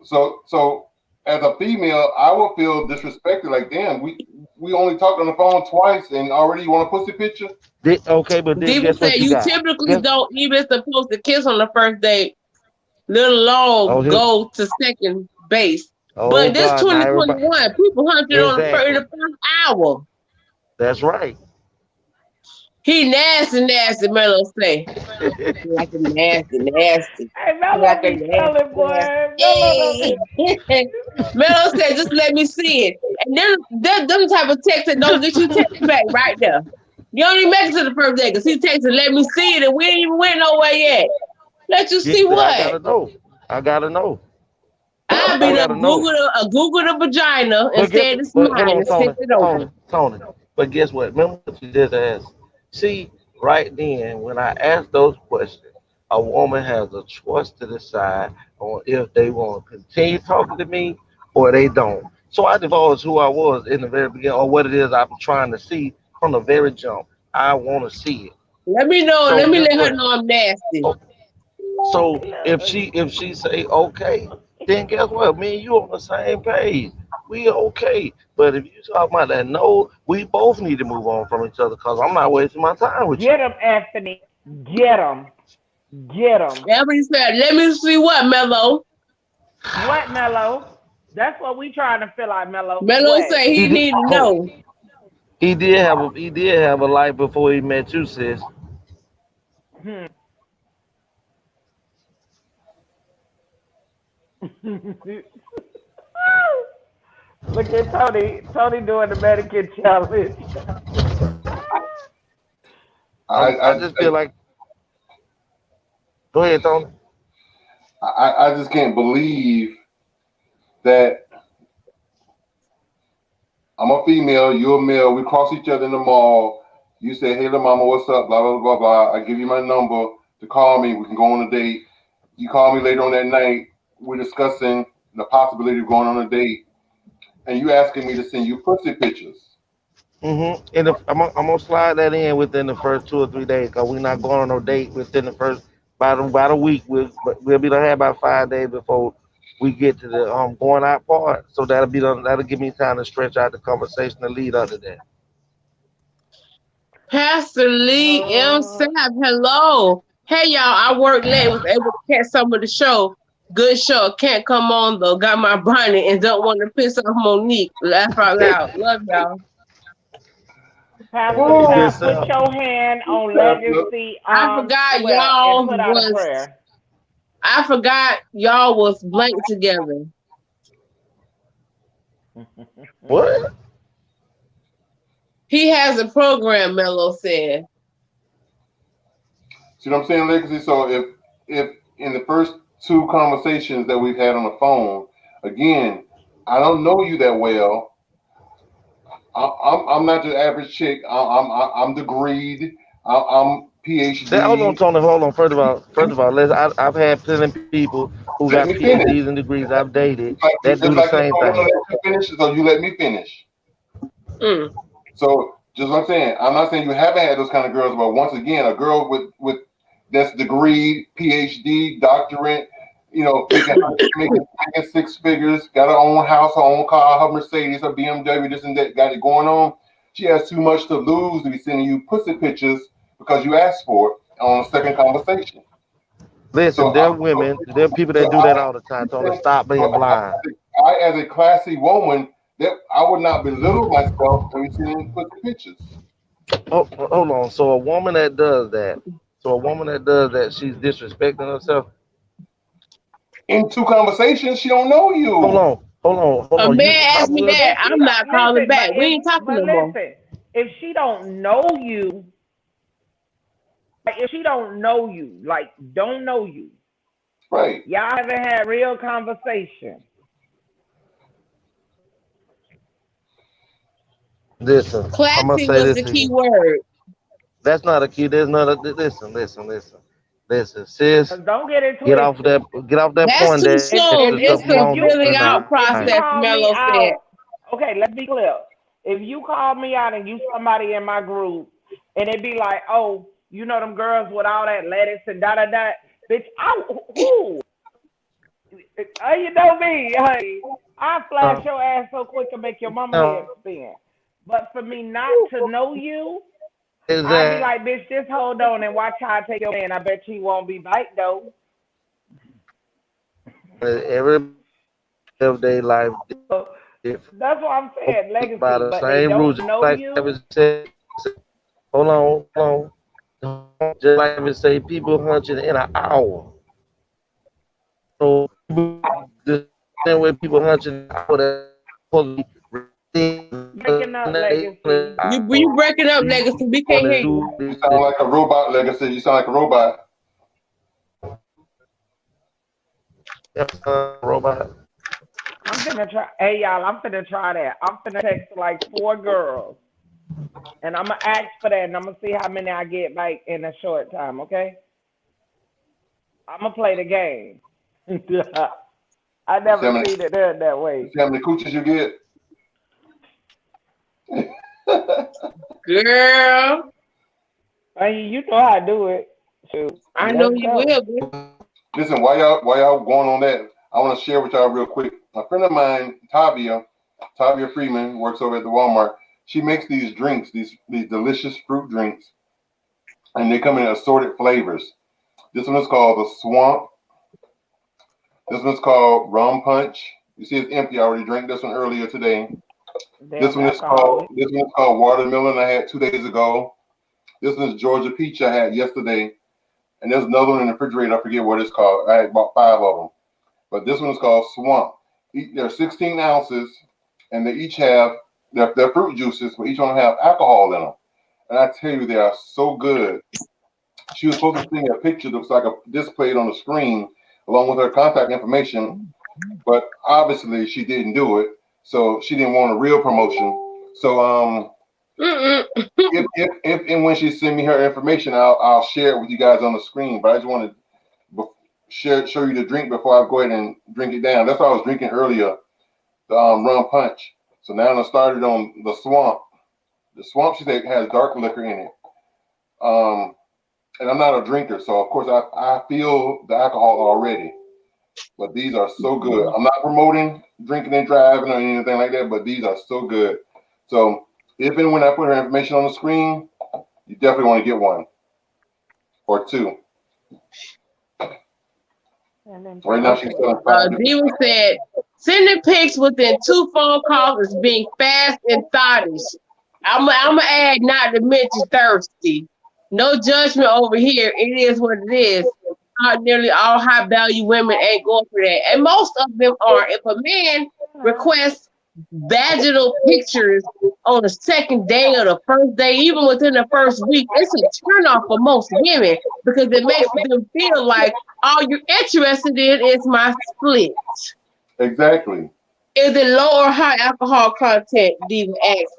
F: So as a female, I would feel disrespected. Like, damn, we only talked on the phone twice, and already you want a pussy picture?
G: Okay, but then
D: Diva
G: guess
D: said
G: what you
D: you
G: got?
D: typically
G: Guess
D: don't even supposed to kiss on the first date. Little long
G: oh here,
D: go to second base.
G: oh
D: But this
G: God, now everybody
D: 2021, people hunting on
G: exactly.
D: the first hour.
G: That's right.
D: He nasty, Mello say. Like a nasty.
C: Hey, Mello
D: Like a
C: be telling,
D: nasty.
C: boy. Mello don't
D: Hey.
C: be.
D: Mello said, just let me see it. And then them type of text that don't get you text back right there. You don't even make it to the first day because he texted, let me see it, and we ain't even went nowhere yet. Let you
G: Yeah,
D: see
G: I
D: what?
G: gotta know. I gotta know.
D: I
G: I
D: be the
G: gotta know.
D: Google the vagina and
G: But
D: said it's
G: hold
D: mine
G: on,
D: and sent it over.
G: Tony. But guess what? Remember what you just asked. See, right then, when I ask those questions, a woman has a choice to decide on if they want to continue talking to me or they don't. So I divulged who I was in the very beginning, or what it is I'm trying to see from the very jump. I want to see it.
D: Let me know.
G: So
D: Let me
G: guess
D: let her
G: what?
D: know I'm nasty.
G: Oh, so if she say okay, then guess what? Me and you on the same page. We okay. But if you talk about that, no, we both need to move on from each other because I'm not wasting my time with you.
C: Get him, Anthony. Get him. Get him.
D: Everybody said, let me see what, Mello.
C: What, Mello? That's what we trying to fill out, Mello.
D: Mello
C: What?
D: say he need to know.
G: He did have a life before he met you, sis.
C: Hmm. Look at Tony. Tony doing the mannequin challenge.
G: I just feel like. Go ahead, Tony.
F: I just can't believe that I'm a female, you're a male. We cross each other in the mall. You say, "Hey, little mama, what's up?" Blah blah blah blah. I give you my number to call me. We can go on a date. You call me later on that night. We're discussing the possibility of going on a date, and you asking me to send you pussy pictures.
G: And if, I'm gonna slide that in within the first 2 or 3 days, cause we're not going on no date within the first about a week. We'll be done have about 5 days before we get to the going out part. So that'll give me time to stretch out the conversation to lead up to that.
D: Pastor Lee M. Sapp, hello. Hey y'all, I worked late, was able to catch some of the show. Good show. Can't come on though. Got my bonnet and don't want to piss off Monique. Laugh out loud. Love y'all.
C: Pastor
F: Woo!
C: Pat, put your hand on Legacy
D: I forgot
C: sweat and put out a prayer.
D: I forgot y'all was blank together.
G: What?
D: He has a program, Mello said.
F: See what I'm saying, Legacy? So if in the first two conversations that we've had on the phone, again, I don't know you that well. I'm not the average chick. I'm degreed. I'm PhD.
G: Hold on, Tony. Hold on. First of all, I've had plenty of people who
F: Let
G: got
F: me finish.
G: PhDs and degrees I've dated that
F: Just
G: do the
F: like
G: same
F: I'm gonna
G: thing.
F: let you finish, so you let me finish. So just what I'm saying, I'm not saying you haven't had those kind of girls, but once again, a girl with that's degree, PhD, doctorate, making 6 figures, got her own house, her own car, her Mercedes, her BMW, this and that, got it going on. She has too much to lose to be sending you pussy pictures because you asked for it on a second conversation.
G: Listen, there are people that do that all the time. Tony, stop being blind.
F: I, as a classy woman, that I would not belittle myself when sending pussy pictures.
G: Oh, hold on. So a woman that does that, she's disrespecting herself.
F: In two conversations, she don't know you.
G: Hold on.
D: A man asked me that, I'm not calling back. We ain't talking no more.
C: If she don't know you, like don't know you,
F: right?
C: Y'all haven't had real conversation.
G: Listen, I'm gonna
D: Classy
G: say
D: was
G: this
D: the key
G: again.
D: word.
G: That's not a key. There's not a listen, sis.
C: Don't get it
G: Get off
C: twisted.
G: that
D: That's
G: point.
D: too
G: That
D: soon.
G: extra
D: It's
G: stuff you
D: a
G: won't do
D: filling out
G: tonight.
C: If you
D: process,
C: call me
D: Mello said.
C: out, okay, let's be clear. If you call me out and you somebody in my group, and it be like, oh, you know them girls with all that lettuce and da, bitch, who? You know me, honey. I flash your ass so quick and make your mama head spin. But for me not to know you, I'd be like, bitch, just hold on and watch how I take your man. I bet you won't be bite though.
G: Every day life.
C: So, that's what I'm saying, legacy.
G: By the
C: But
G: same
C: they
G: rules,
C: don't know you.
G: Hold on. Just like we say, people hunching in an hour. So the same way people hunching in an hour.
C: Breaking up, legacy.
D: You breaking up, legacy. We can't hear you.
F: You sound like a robot, legacy. You sound like a robot.
G: Robot.
C: I'm finna try. Hey y'all, I'm finna try that. I'm finna text like 4 girls, and I'm gonna ask for that, and I'm gonna see how many I get like in a short time. Okay? I'm gonna play the game. I never seen it done that way.
F: See how many coochies you get?
D: Girl.
C: You know how to do it. Shoot.
D: I know you will.
F: Listen, while y'all going on that, I want to share with y'all real quick. A friend of mine, Tavia Freeman, works over at the Walmart. She makes these drinks, these delicious fruit drinks, and they come in assorted flavors. This one is called the Swamp. This one's called Rum Punch. You see, it's empty. I already drank this one earlier today. This one is called Watermelon. I had 2 days ago. This one is Georgia Peach. I had yesterday. and there's another one in the refrigerator. I forget what it's called. I had about 5 of them, but this one is called Swamp. They're 16 ounces, and they each have their fruit juices, but each one have alcohol in them. And I tell you, they are so good. She was supposed to send me a picture that looks like a displayed on the screen along with her contact information, but obviously she didn't do it, so she didn't want a real promotion. So if and when she send me her information, I'll share it with you guys on the screen. But I just wanted to show you the drink before I go ahead and drink it down. That's what I was drinking earlier, the rum punch. So now I started on the Swamp. The Swamp, she said, has dark liquor in it. And I'm not a drinker, so of course I feel the alcohol already. But these are so good. I'm not promoting drinking and driving or anything like that, but these are so good. So if and when I put her information on the screen, you definitely want to get one or 2. Right now she's selling 5 different.
D: Diva said, sending pics within 2 phone calls is being fast and thottish. I'm gonna add not to mention thirsty. No judgment over here. It is what it is. Nearly all high value women ain't going for that, and most of them are. If a man requests vaginal pictures on the second day or the first day, even within the first week, it's a turnoff for most women because it makes them feel like all you're interested in is my split.
F: Exactly.
D: Is it low or high alcohol content? Diva asks.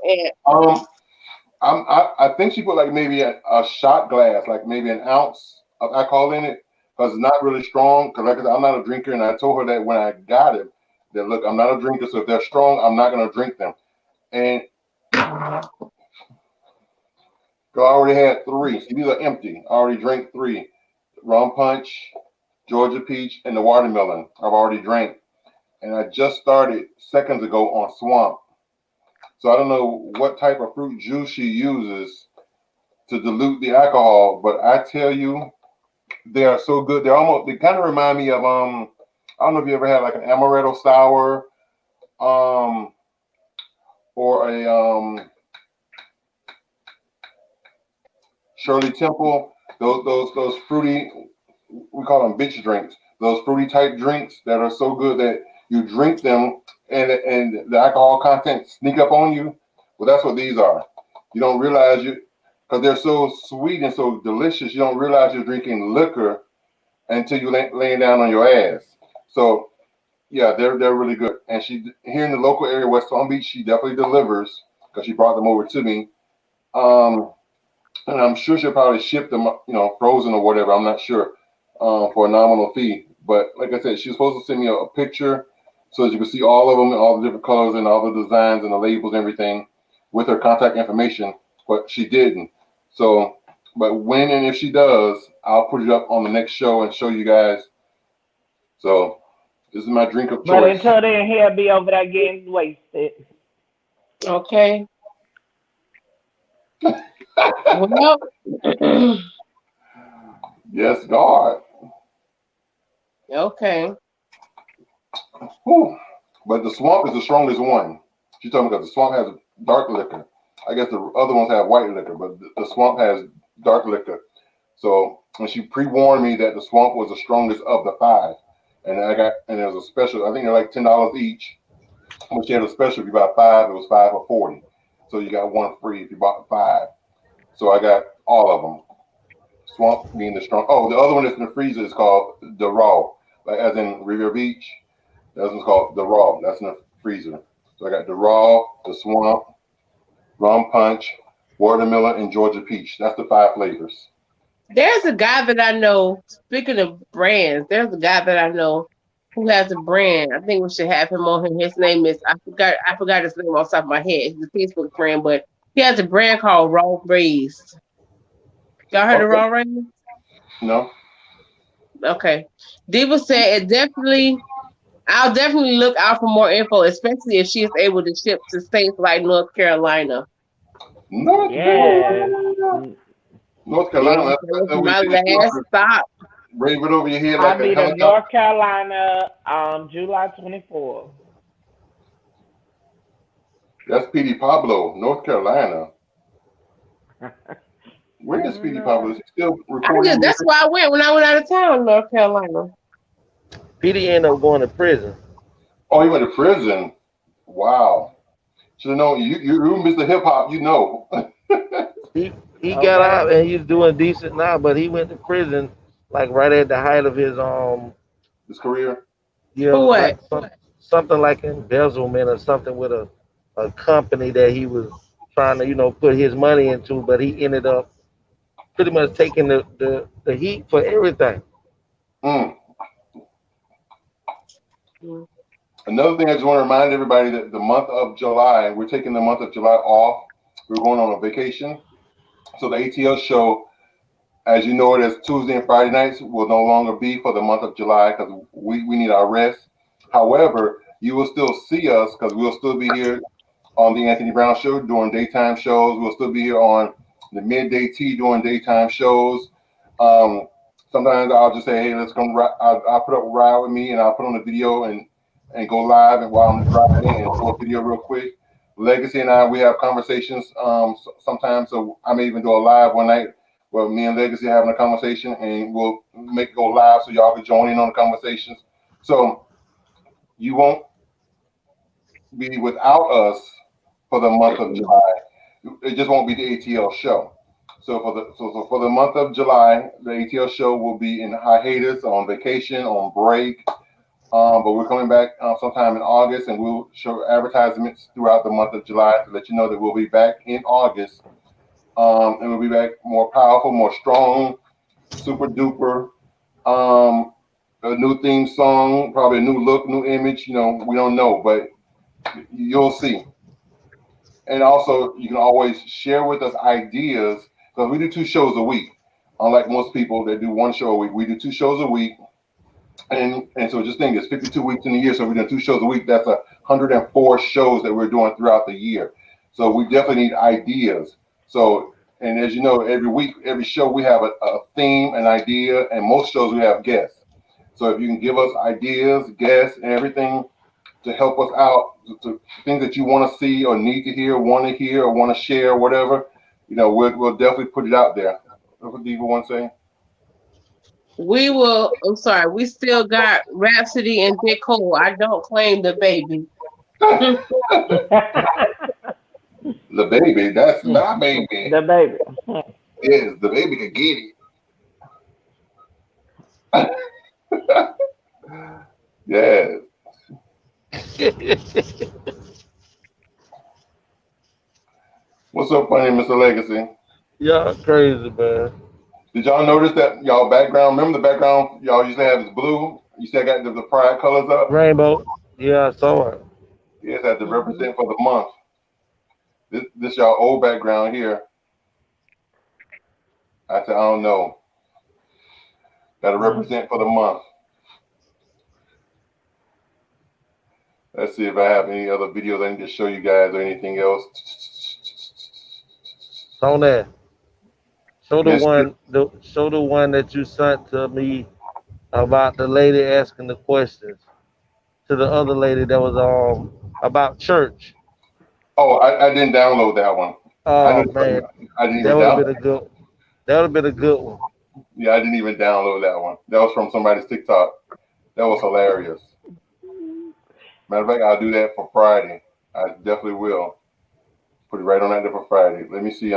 F: I think she put like maybe a shot glass, like maybe an ounce of alcohol in it, because it's not really strong. Because like I said, I'm not a drinker, and I told her that when I got it, that look, I'm not a drinker, so if they're strong, I'm not gonna drink them. And I already had 3. So these are empty. I already drank 3: rum punch, Georgia peach, and the watermelon. I've already drank, and I just started seconds ago on Swamp. So I don't know what type of fruit juice she uses to dilute the alcohol, but I tell you, they are so good. They kind of remind me of I don't know if you ever had like an amaretto sour, or a Shirley Temple. Those fruity, we call them bitch drinks. Those fruity type drinks that are so good that you drink them and the alcohol content sneak up on you. Well, that's what these are. You don't realize because they're so sweet and so delicious. You don't realize you're drinking liquor until you laying down on your ass. So yeah, they're really good. And she here in the local area, West Palm Beach, she definitely delivers because she brought them over to me. And I'm sure she'll probably ship them, frozen or whatever. I'm not sure, for a nominal fee. But like I said, she was supposed to send me a picture so that you can see all of them and all the different colors and all the designs and the labels and everything with her contact information. But she didn't. So, but when and if she does, I'll put it up on the next show and show you guys. So this is my drink of choice.
C: But until then, he'll be over there getting wasted.
D: Okay. Well,
F: yes, God.
D: Okay.
F: Whew. But the Swamp is the strongest one. She's talking about the Swamp has dark liquor. I guess the other ones have white liquor, but the Swamp has dark liquor. So, and she pre-warned me that the Swamp was the strongest of the 5. And there was a special, I think they're like $10 each. But she had a special, if you buy 5, it was 5 for $40. So you got 1 free if you bought 5. So I got all of them. Swamp being the strong. Oh, the other one that's in the freezer is called the Raw, like as in Riviera Beach. That one's called the Raw. That's in the freezer. So I got the Raw, the Swamp, Rum Punch, Watermelon, and Georgia Peach. That's the 5 flavors.
D: There's a guy that I know. Speaking of brands, there's a guy that I know who has a brand. I think we should have him on here. His name is I forgot his name off the top of my head. He's a Facebook friend, but he has a brand called Raw Raised. Y'all heard of Raw Raised?
F: No.
D: Okay. Diva said I'll definitely look out for more info, especially if she is able to ship to states like North Carolina.
F: North Carolina.
D: That's my last stop.
F: Brave it over your head
C: I'll be in North Carolina, July 24th.
F: That's P.D. Pablo, North Carolina. Where Look at Speedy Publish. He's still recording.
D: That's why I went when I went out of town, North Carolina.
G: Petey ended up going to prison.
F: Oh, he went to prison. Wow. Should have known. You Mr. Hip Hop, you know.
G: He got out and he's doing decent now, but he went to prison like right at the height of
F: his career.
G: Yeah,
D: for what?
G: Like something like embezzlement or something with a company that he was trying to, put his money into, but he ended up pretty much taking the heat for everything.
F: Another thing I just want to remind everybody that the month of July, we're taking the month of July off. We're going on a vacation. So the A.T.L show, as you know it as Tuesday and Friday nights, will no longer be for the month of July because we need our rest. However, you will still see us because we'll still be here on the Anthony Brown Show doing daytime shows. We'll still be here on the midday tea doing daytime shows. Sometimes I'll just say, hey, let's come. I'll put up a ride with me and I'll put on the video and go live and while I'm driving and do a video real quick. Legacy and I, we have conversations sometimes. So I may even do a live one night where me and Legacy are having a conversation and we'll make it go live so y'all can join in on the conversations. So you won't be without us for the month of July. It just won't be the A.T.L show. So for the month of July, the A.T.L show will be in hiatus, on vacation, on break. But we're coming back sometime in August, and we'll show advertisements throughout the month of July to let you know that we'll be back in August. And we'll be back more powerful, more strong, super duper. A new theme song, probably a new look, new image. We don't know, but you'll see. And also, you can always share with us ideas because we do 2 shows a week. Unlike most people that do 1 show a week, we do 2 shows a week. And so just think it's 52 weeks in a year. So we're doing 2 shows a week. That's 104 shows that we're doing throughout the year. So we definitely need ideas. So, and as you know, every week, every show, we have a theme, an idea, and most shows we have guests. So if you can give us ideas, guests, and everything to help us out, to things that you want to see or need to hear, or want to share, or whatever, we'll definitely put it out there. What do you want to say?
D: We will. I'm sorry. We still got Rhapsody and J. Cole. I don't claim the baby.
F: The baby. That's my baby.
C: The baby.
F: Yes, the baby can get it. Yes. What's up, funny, Mr. Legacy?
G: Yeah, crazy, man.
F: Did y'all notice that y'all background? Remember the background y'all used to have is blue? You still got the pride colors up?
G: Rainbow. Yeah, I saw it.
F: Yes, had to represent for the month. This y'all old background here. I said, I don't know. Got to represent for the month. Let's see if I have any other videos I can just show you guys or anything else.
G: On that. Show the one that you sent to me about the lady asking the questions to the other lady that was about church.
F: Oh, I didn't download that one.
G: Oh man,
F: I didn't even
G: that would have been a good one.
F: Yeah, I didn't even download that one. That was from somebody's TikTok. That was hilarious. Matter of fact, I'll do that for Friday. I definitely will. Put it right on that there for Friday. Let me see.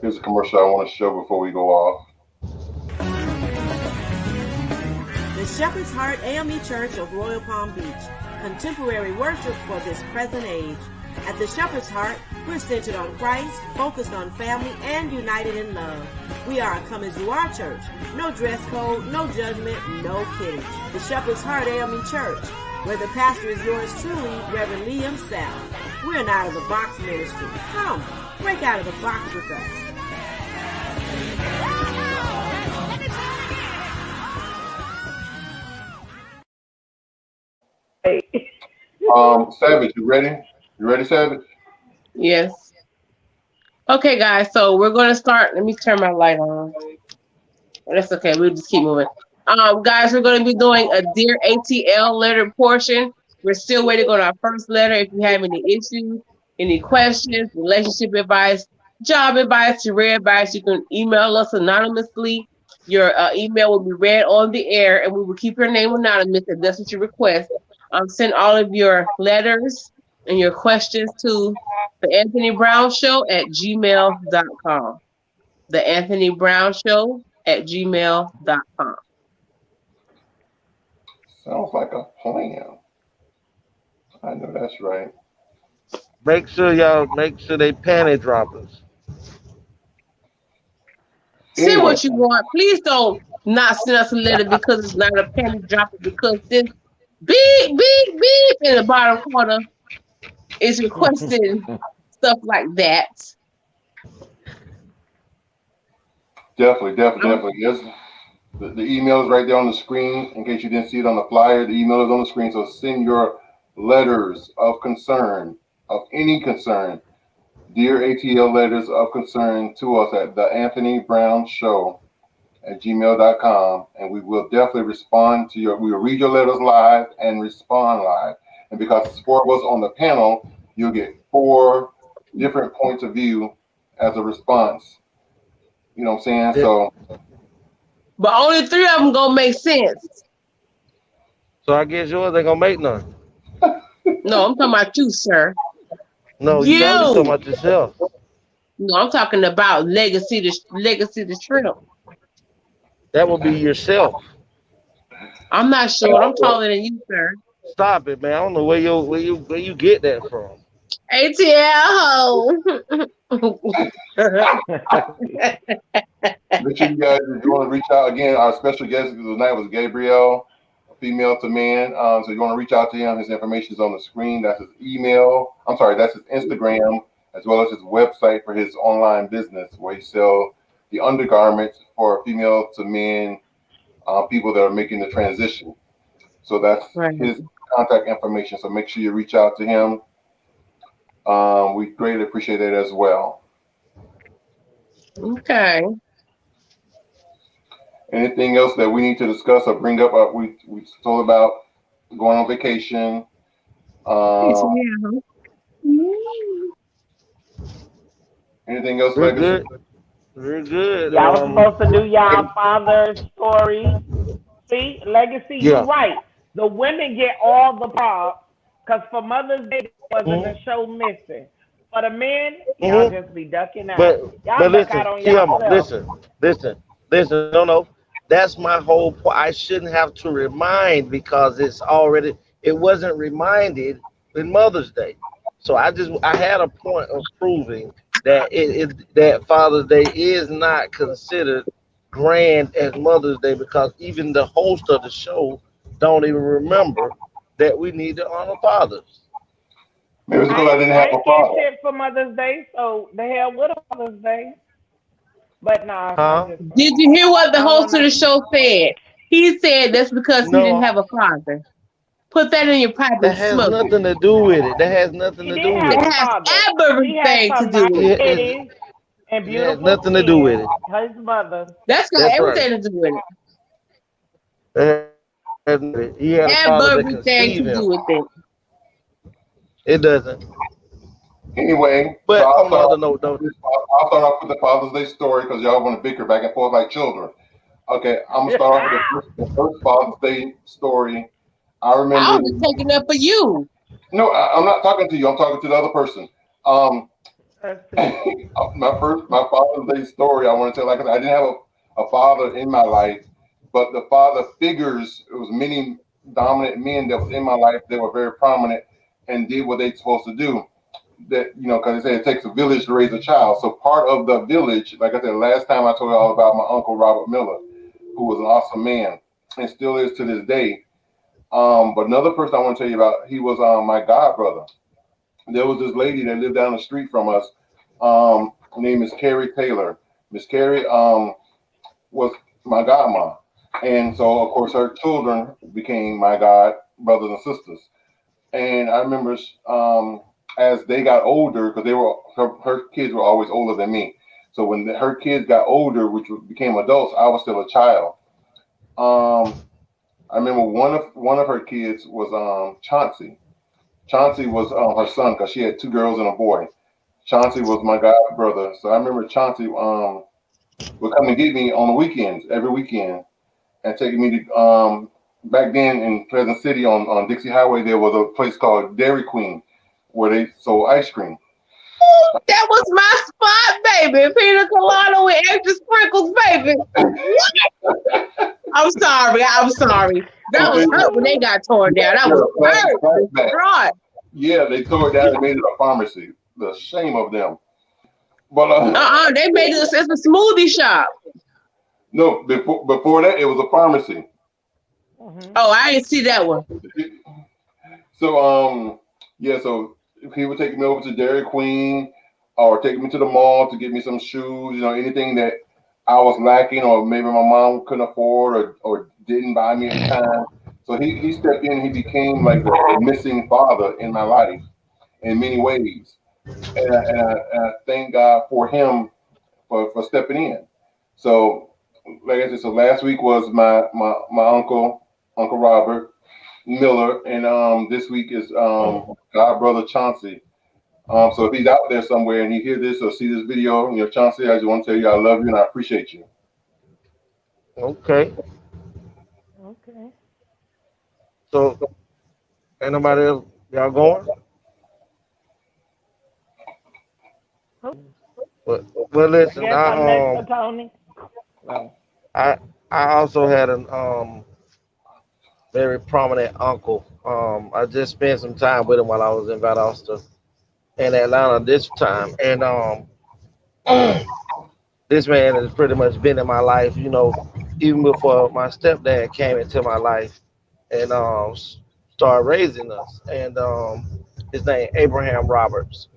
F: Here's a commercial I want to show before we go off.
J: The Shepherd's Heart AME Church of Royal Palm Beach. Contemporary worship for this present age. At the Shepherd's Heart, we're centered on Christ, focused on family, and united in love. We are a come-as-you-are church. No dress code, no judgment, no kidding. The Shepherd's Heart AME Church, where the pastor is yours truly, Reverend Liam South. We're an out-of-the-box ministry. Come, break out of the box with us.
F: Savage, you ready? You ready, Savage?
D: Yes. Okay, guys. So we're going to start. Let me turn my light on. That's okay. We'll just keep moving. Guys, we're going to be doing a Dear A.T.L letter portion. We're still waiting on our first letter. If you have any issues, any questions, relationship advice, job advice, career advice, you can email us anonymously. Your email will be read on the air, and we will keep your name anonymous if that's what you request. Send all of your letters and your questions to TheAnthonyBrownShow@gmail.com. TheAnthonyBrownShow@gmail.com.
F: Sounds like a plan. I know that's right.
G: Make sure they panty droppers.
D: Send
F: Anyway,
D: what you want. Please don't not send us a letter because it's not a penny dropper, because this beep, beep, beep in the bottom corner is requesting stuff like that.
F: definitely. Yes, the email is right there on the screen. In case you didn't see it on the flyer, the email is on the screen. So send your letters of concern, of any concern, dear A.T.L. letters of concern to us at TheAnthonyBrownShow@gmail.com, and we will definitely respond to we will read your letters live and respond live. And because it's 4 of us on the panel, you'll get 4 different points of view as a response. You know what I'm saying?
G: Yeah.
F: So,
D: but only 3 of them gonna make sense.
G: So I guess yours ain't gonna make none.
D: No, I'm talking about you, sir.
G: No, you gotta be talking about yourself.
D: No, I'm talking about legacy to shrimp.
G: That would be yourself.
D: I'm not sure. I'm taller than you, sir.
G: Stop it, man. I don't know where you get that from.
D: A.T.L.
F: make sure you guys, if you want to reach out again, our special guest tonight was Gabriel, female to man. So you want to reach out to him. His information is on the screen. That's his email. That's his Instagram, as well as his website for his online business where he sells the undergarments for female to men, people that are making the transition. So that's his contact information. So make sure you reach out to him. We greatly appreciate it as well.
D: Okay.
F: Anything else that we need to discuss or bring up? We told about going on vacation. Anything else,
G: We're
F: Legacy?
G: good. We're good.
C: Y'all was supposed to do y'all father's story. See, Legacy,
G: Yeah.
C: you're right. The women get all the props because for Mother's Day, there wasn't a show missing. For the men, y'all just be ducking out. Y'all
G: But
C: duck
G: listen,
C: out on
G: TeAma,
C: yourself.
G: listen. No. That's my whole point. I shouldn't have to remind because it wasn't reminded in Mother's Day. So I had a point of proving that that Father's Day is not considered grand as Mother's Day because even the host of the show don't even remember that we need to honor fathers.
F: Maybe it's because I didn't have a
C: ain't
F: father.
C: get shit for Mother's Day, so the hell with a Mother's Day. But nah,
G: Huh?
D: Did you hear what the host of the show said? He said that's because he didn't have a father. Put that in your pipe
G: That
D: and
G: has
D: smoke
G: nothing
D: it.
G: to do with it. That has nothing
C: he
G: to
C: did
G: do with
C: have a
G: it.
D: That has
C: father. He had
D: everything to
C: some
D: do
C: nice
D: with it.
C: titties and
G: It has
C: beautiful
G: nothing to do with
C: skin.
G: it.
C: His mother.
D: That's got
G: That's right.
D: everything to do with it.
G: He had a father that
D: Everything
G: conceived
D: to do
G: him.
D: with it.
G: It doesn't.
F: Anyway,
G: But
F: so
G: on another note, though,
F: I'll start off with the Father's Day story because y'all want to bicker back and forth like children. Okay, I'm gonna start off with the first Father's Day story. I remember.
D: I was just taking up for you.
F: No, I'm not talking to you. I'm talking to the other person. My Father's Day story. I want to tell. Like I said, I didn't have a father in my life, but the father figures. It was many dominant men that was in my life. They were very prominent and did what they supposed to do. That because they say it takes a village to raise a child. So part of the village, like I said, last time I told you all about my uncle Robert Miller, who was an awesome man and still is to this day. But another person I want to tell you about, he was my god brother. There was this lady that lived down the street from us. Her name is Carrie Taylor. Miss Carrie was my godmom, and so of course her children became my god brothers and sisters. And I remember as they got older, because her kids were always older than me. So when her kids got older, which became adults, I was still a child. I remember one of her kids was Chauncey. Chauncey was her son because she had 2 girls and a boy. Chauncey was my god brother. So I remember Chauncey would come and get me on the weekends, every weekend, and taking me to back then in Pleasant City on Dixie Highway. There was a place called Dairy Queen where they sold ice cream.
D: That was my spot, baby. Pina colada with extra sprinkles, baby. What? I'm sorry. That was hurt when they got torn down. That was hurt. Destroyed.
F: Yeah, they tore it down and made it a pharmacy. The shame of them. But
D: they made it as a smoothie shop.
F: No, before that, it was a pharmacy.
D: Oh, I didn't see that one.
F: So yeah, so he would take me over to Dairy Queen or take me to the mall to get me some shoes, you know, anything that I was lacking or maybe my mom couldn't afford or didn't buy me at the time. So he stepped in, he became like the missing father in my life in many ways. And I thank God for him for stepping in. So like I said, so last week was my uncle Robert Miller, and this week is God brother Chauncey. So if he's out there somewhere and he hear this or see this video, you know, Chauncey, I just want to tell you I love you and I appreciate you.
G: Okay. So, ain't nobody else? Y'all going? Well, listen. I also had an very prominent uncle. I just spent some time with him while I was in Valdosta in Atlanta this time, and this man has pretty much been in my life, you know, even before my stepdad came into my life and started raising us. And his name Abraham Roberts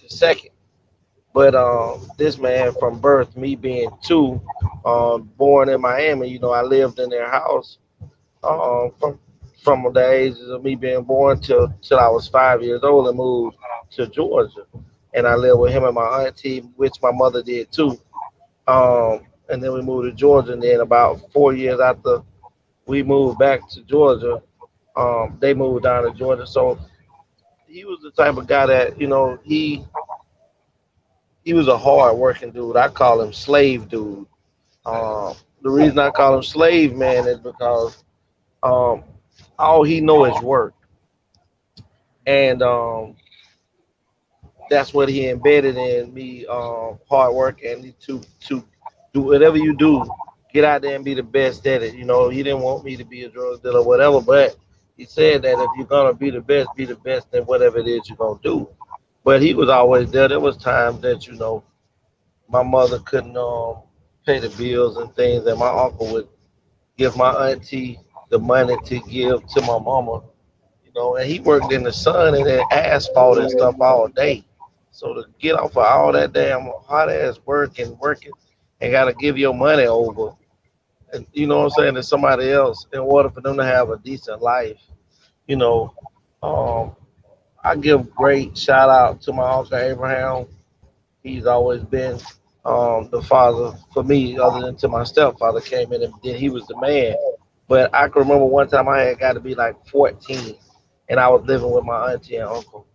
G: the second. But this man from birth, me being two, born in Miami, you know, I lived in their house from the ages of me being born till I was 5 years old and moved to Georgia. And I lived with him and my auntie, which my mother did too. And then we moved to Georgia. And then about 4 years after we moved back to Georgia, they moved down to Georgia. So he was the type of guy that, you know, he was a hard working dude. I call him slave dude. The reason I call him slave man is because all he know is work. And that's what he embedded in me, hard work and to do whatever you do, get out there and be the best at it. You know, he didn't want me to be a drug dealer or whatever, but he said that if you're gonna be the best at whatever it is you're gonna do. But he was always there. There was times that, you know, my mother couldn't pay the bills and things, and my uncle would give my auntie the money to give to my mama, you know, and he worked in the sun and in asphalt and stuff all day. So to get off of all that damn hard ass working and gotta give your money over, and you know what I'm saying, to somebody else in order for them to have a decent life, you know, um, I give great shout out to my uncle Abraham. He's always been the father for me, other than to my stepfather came in and then he was the man. But I can remember one time I had got to be like 14, and I was living with my auntie and uncle,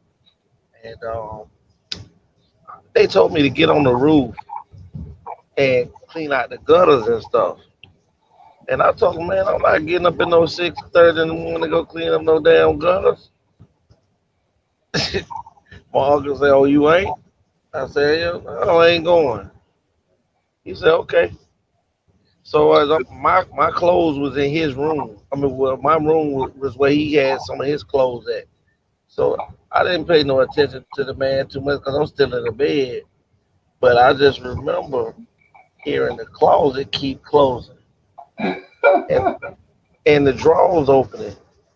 G: and they told me to get on the roof and clean out the gutters and stuff. And I told them, man, I'm not getting up at no 6:30 in the morning to go clean up no damn gutters. My uncle said, "Oh, you ain't?" I said, "Yeah, no, I ain't going." He said, "Okay." So my clothes was in his room. I mean, well, my room was where he had some of his clothes at. So I didn't pay no attention to the man too much because I'm still in the bed. But I just remember hearing the closet keep closing and, and the drawers opening.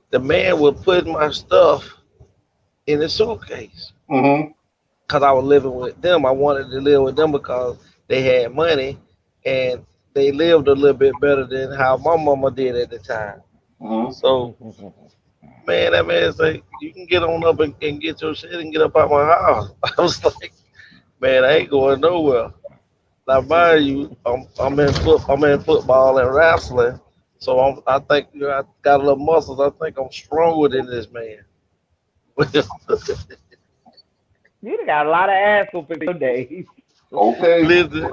G: The man would put my stuff in the suitcase because I was living with them. I wanted to live with them because they had money and they lived a little bit better than how my mama did at the time. So, man, that man said, "You can get on up and get your shit and get up out my house." I was like, "Man, I ain't going nowhere." Now, mind you, I'm in football and wrestling, so I think, you know, I got a little muscles. I think I'm stronger than this man.
C: You done got a lot of ass whooping your days.
F: Okay.
G: Listen,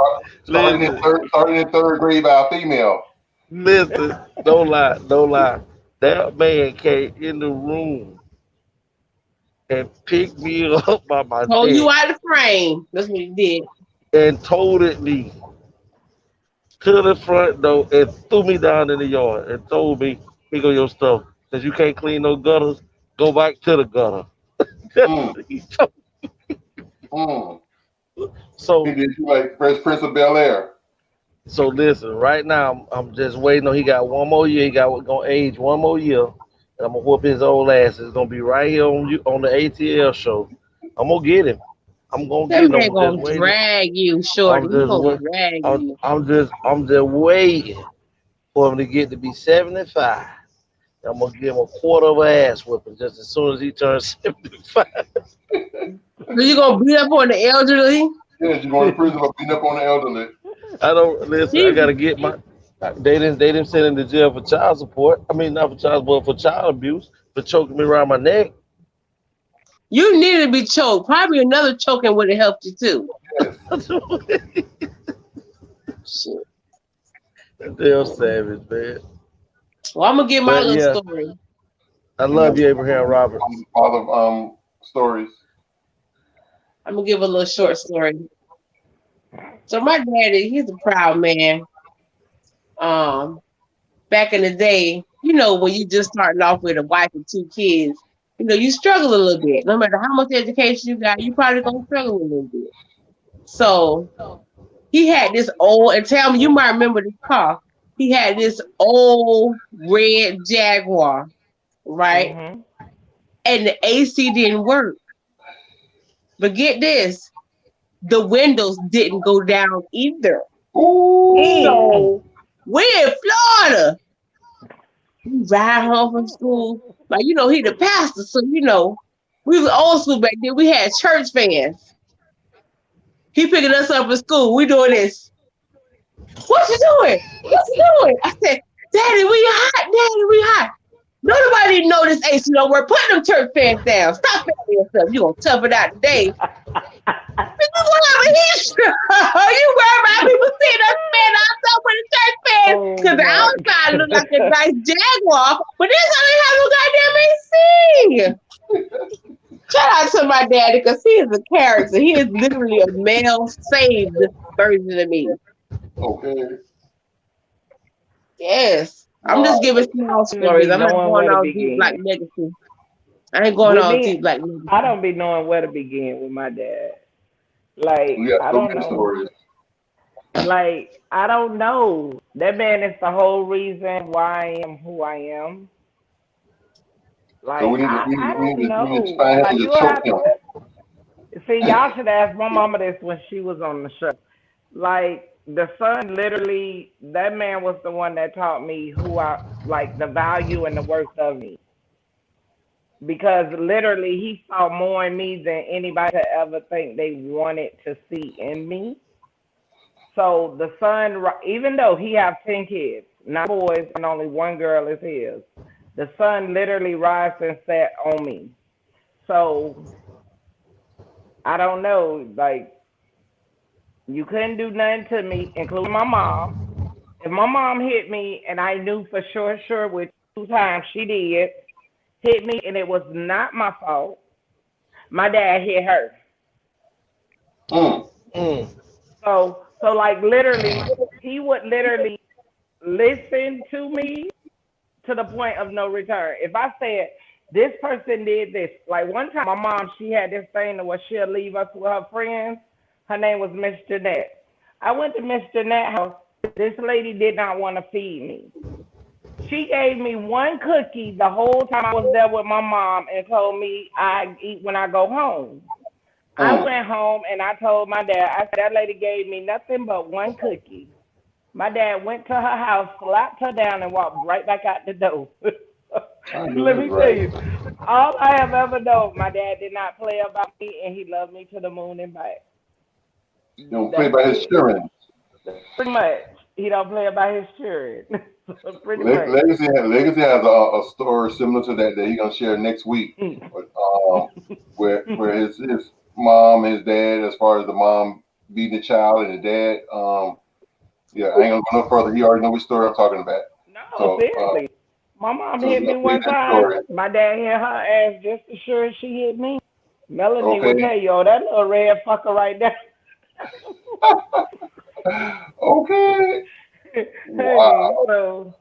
G: listen,
F: Starting in third grade by a female.
G: listen. Don't lie, don't lie. That man came in the room and picked me up by my
D: Pull you
G: neck
D: out of the frame. That's what he did.
G: and toted me to the front door and threw me down in the yard and told me, "Here go your stuff. Since you can't clean no gutters, go back to the gutter." That's
F: Mm,
G: what he told
F: mm.
G: me.
F: He
G: So,
F: did you like Fresh Prince of Bel Air.
G: so listen. Right now, I'm just waiting on. He got one more year. He got gonna age one more year, and I'm gonna whoop his old ass. It's gonna be right here on you on the A.T.L show. I'm gonna get him. I'm gonna
D: That
G: get him.
D: man
G: I'm just
D: gonna
G: waiting.
D: drag you, shorty.
G: I'm
D: He
G: just
D: gonna
G: wait.
D: drag you.
G: I'm just waiting for him to get to be 75. I'm gonna give him a quarter of an ass whipping just as soon as he turns 75.
D: So you gonna beat up on the elderly?
F: Yes, you going to prison for beating up on the elderly.
G: I don't listen. I
D: You,
G: gotta get my. They didn't send him to jail for child support. I mean, not for child support, for child abuse, for choking me around my neck.
D: you needed to be choked. Probably another choking would have helped you too.
F: Yes.
D: Shit.
G: Damn savage, man.
D: Well, I'm gonna get my
G: But
D: little
G: yeah,
D: story.
G: I
F: And
G: love
F: that's
G: you, Abraham Roberts.
F: all of stories.
D: I'm gonna give a little short story. So my daddy, he's a proud man. Um, Back in the day, when you just starting off with a wife and two kids, you struggle a little bit. No matter how much education you got, you probably gonna struggle a little bit. So he had this old, and tell me, you might remember this car. He had this old red Jaguar, right?
C: Mm-hmm.
D: And the AC didn't work. But get this, the windows didn't go down either.
F: Ooh.
D: So we're in Florida. We ride home from school. Like, he the pastor. So, we was old school back then. We had church fans. He picking us up at school. We doing this. What you doing? What you doing? I said, Daddy, we hot. Daddy, we hot. Nobody know this AC don't work. Put them church fans down. Stop paying yourself. You gonna tough it out today. You worry about people seeing us fan outside with the church fans because the outside look like a nice Jaguar, but this only have no goddamn AC. Shout out to my daddy because he is a character. He is literally a male saved version of me.
F: Okay.
D: Yes. I'm
F: Wow.
D: just giving small stories. I'm not going all deep like
C: begin.
D: legacy. I ain't going
C: With
D: all
C: me,
D: deep like legacy.
C: I don't be knowing where to begin with my dad. Like,
F: We got
C: I
F: so
C: don't
F: many
C: know.
F: stories.
C: Like, I don't know. That man is the whole reason why I am who I am. Like,
F: So we need
C: I don't
F: to
C: know.
F: find him
C: Like,
F: to
C: you
F: choke
C: have
F: him.
C: to see. Y'all should ask my mama this when she was on the show. Like, the son literally, that man was the one that taught me like the value and the worth of me. Because literally, he saw more in me than anybody could ever think they wanted to see in me. So the son, even though he have 10 kids, 9 boys and only 1 girl is his, the son literally rise and set on me. So I don't know, like, you couldn't do nothing to me, including my mom. If my mom hit me and I knew for sure, with 2 times she did, hit me and it was not my fault, my dad hit her. So like literally, he would literally listen to me to the point of no return. If I said this person did this, like one time my mom, she had this thing where she'll leave us with her friends. Her name was Miss Jeanette. I went to Miss Jeanette's house. This lady did not want to feed me. She gave me 1 cookie the whole time I was there with my mom and told me I eat when I go home. I went home and I told my dad, I said, that lady gave me nothing but 1 cookie. My dad went to her house, slapped her down, and walked right back out the door. Let me tell you, all I have ever known, my dad did not play about me, and he loved me to the moon and back.
F: You don't play by his children.
C: Pretty much. He don't play about his children. Pretty much.
F: Legacy has a story similar to that he's gonna share next week. Where mom, his dad, as far as the mom beating the child and the dad. Yeah, I ain't gonna go no further. He already know which story I'm talking about.
C: No,
F: So,
C: seriously. My mom
F: so
C: hit me
F: definitely
C: one
F: that
C: time.
F: story.
C: My dad hit her ass just as sure as she hit me. Melanie will
F: Okay.
C: tell you, oh, that little red fucker right there.
F: Okay.
C: Hey,
F: Wow.
C: so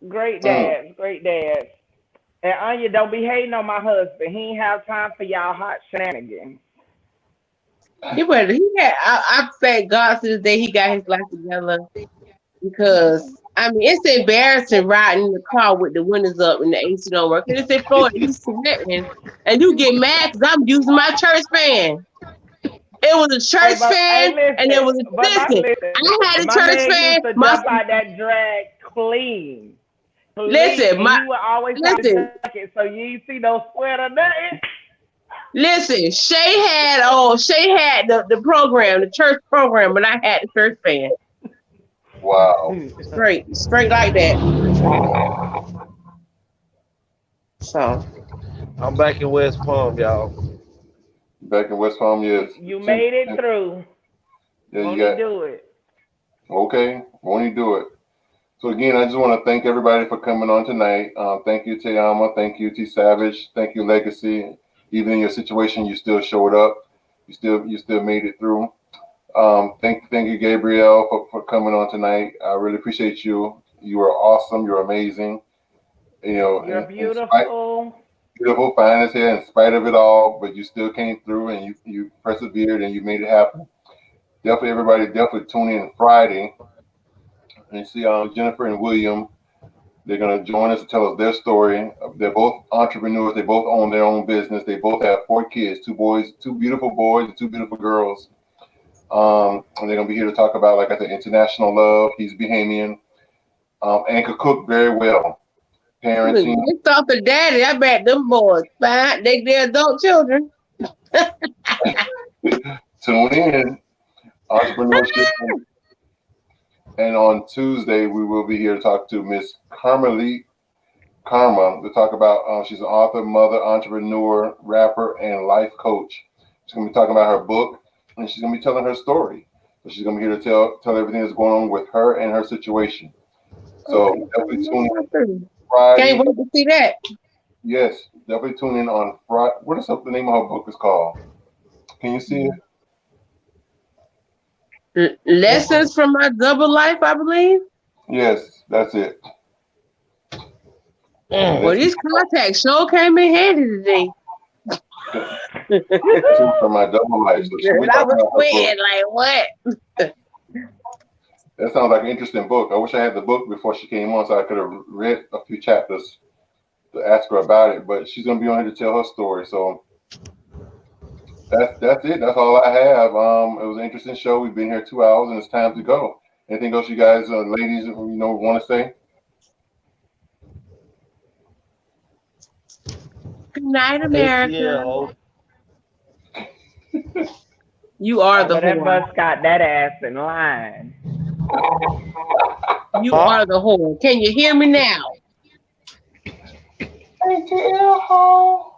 C: great dads, great dads. And Anya, don't be hating on my husband. He ain't have time for y'all hot shenanigans.
D: He had. I thank God to this day he got his life together because I mean it's embarrassing riding in the car with the windows up and the AC don't work. And it's in Florida, you sweating and you get mad because I'm using my church fan. It was a church fan, and it was listen. I had a
C: My
D: church
C: man
D: fan.
C: used to jump out that drag clean.
D: Listen,
C: And he would always have a jacket, so you ain't see no sweat or nothing.
D: Listen, Shay had the program, the church program, but I had the church fan.
F: Wow.
D: Straight like that. So
G: I'm back in West Palm, y'all.
F: Back in West Palm, yes.
C: You made it through.
F: Yeah,
C: Won't
F: you got.
C: do it?
F: Okay, won't you do it? So again, I just want to thank everybody for coming on tonight. Thank you, TeAma. Thank you, T Savage. Thank you, Legacy. Even in your situation, you still showed up. You still made it through. Thank you, Gabrielle, for coming on tonight. I really appreciate you. You are awesome. You're amazing. You know,
C: you're beautiful.
F: Beautiful, fine as hell, in spite of it all, but you still came through and you persevered and you made it happen. Definitely, everybody, definitely tune in Friday and see Jennifer and William. They're going to join us to tell us their story. They're both entrepreneurs. They both own their own business. They both have 4 kids, 2 boys, 2 beautiful boys, and 2 beautiful girls. And they're going to be here to talk about, like I said, international love. He's Bahamian and could cook very well. Parenting.
D: It's off the daddy. I bet them boys fine. They're adult children.
F: Tune in. Entrepreneurship. And on Tuesday, we will be here to talk to Miss Karma to talk about, she's an author, mother, entrepreneur, rapper, and life coach. She's going to be talking about her book, and she's going to be telling her story. So she's going to be here to tell everything that's going on with her and her situation. So definitely tune in Friday.
D: Can't wait to see that.
F: Yes, definitely tune in on Friday. What is the name of her book is called? Can you see
D: it? Lessons from My Double Life, I believe.
F: Yes, that's it.
D: Well, these contacts sure came in handy today.
F: From My Double Life. So
D: I was sweating like what?
F: That sounds like an interesting book. I wish I had the book before she came on so I could have read a few chapters to ask her about it. But she's going to be on here to tell her story. So that's it. That's all I have. It was an interesting show. We've been here 2 hours and it's time to go. Anything else you guys, ladies, want to say?
D: Good night, America.
G: A.T.L.
D: You are the
C: that
D: whore.
C: bus got that ass in line.
D: You are the whore. Can you hear me now?
F: A.T.L.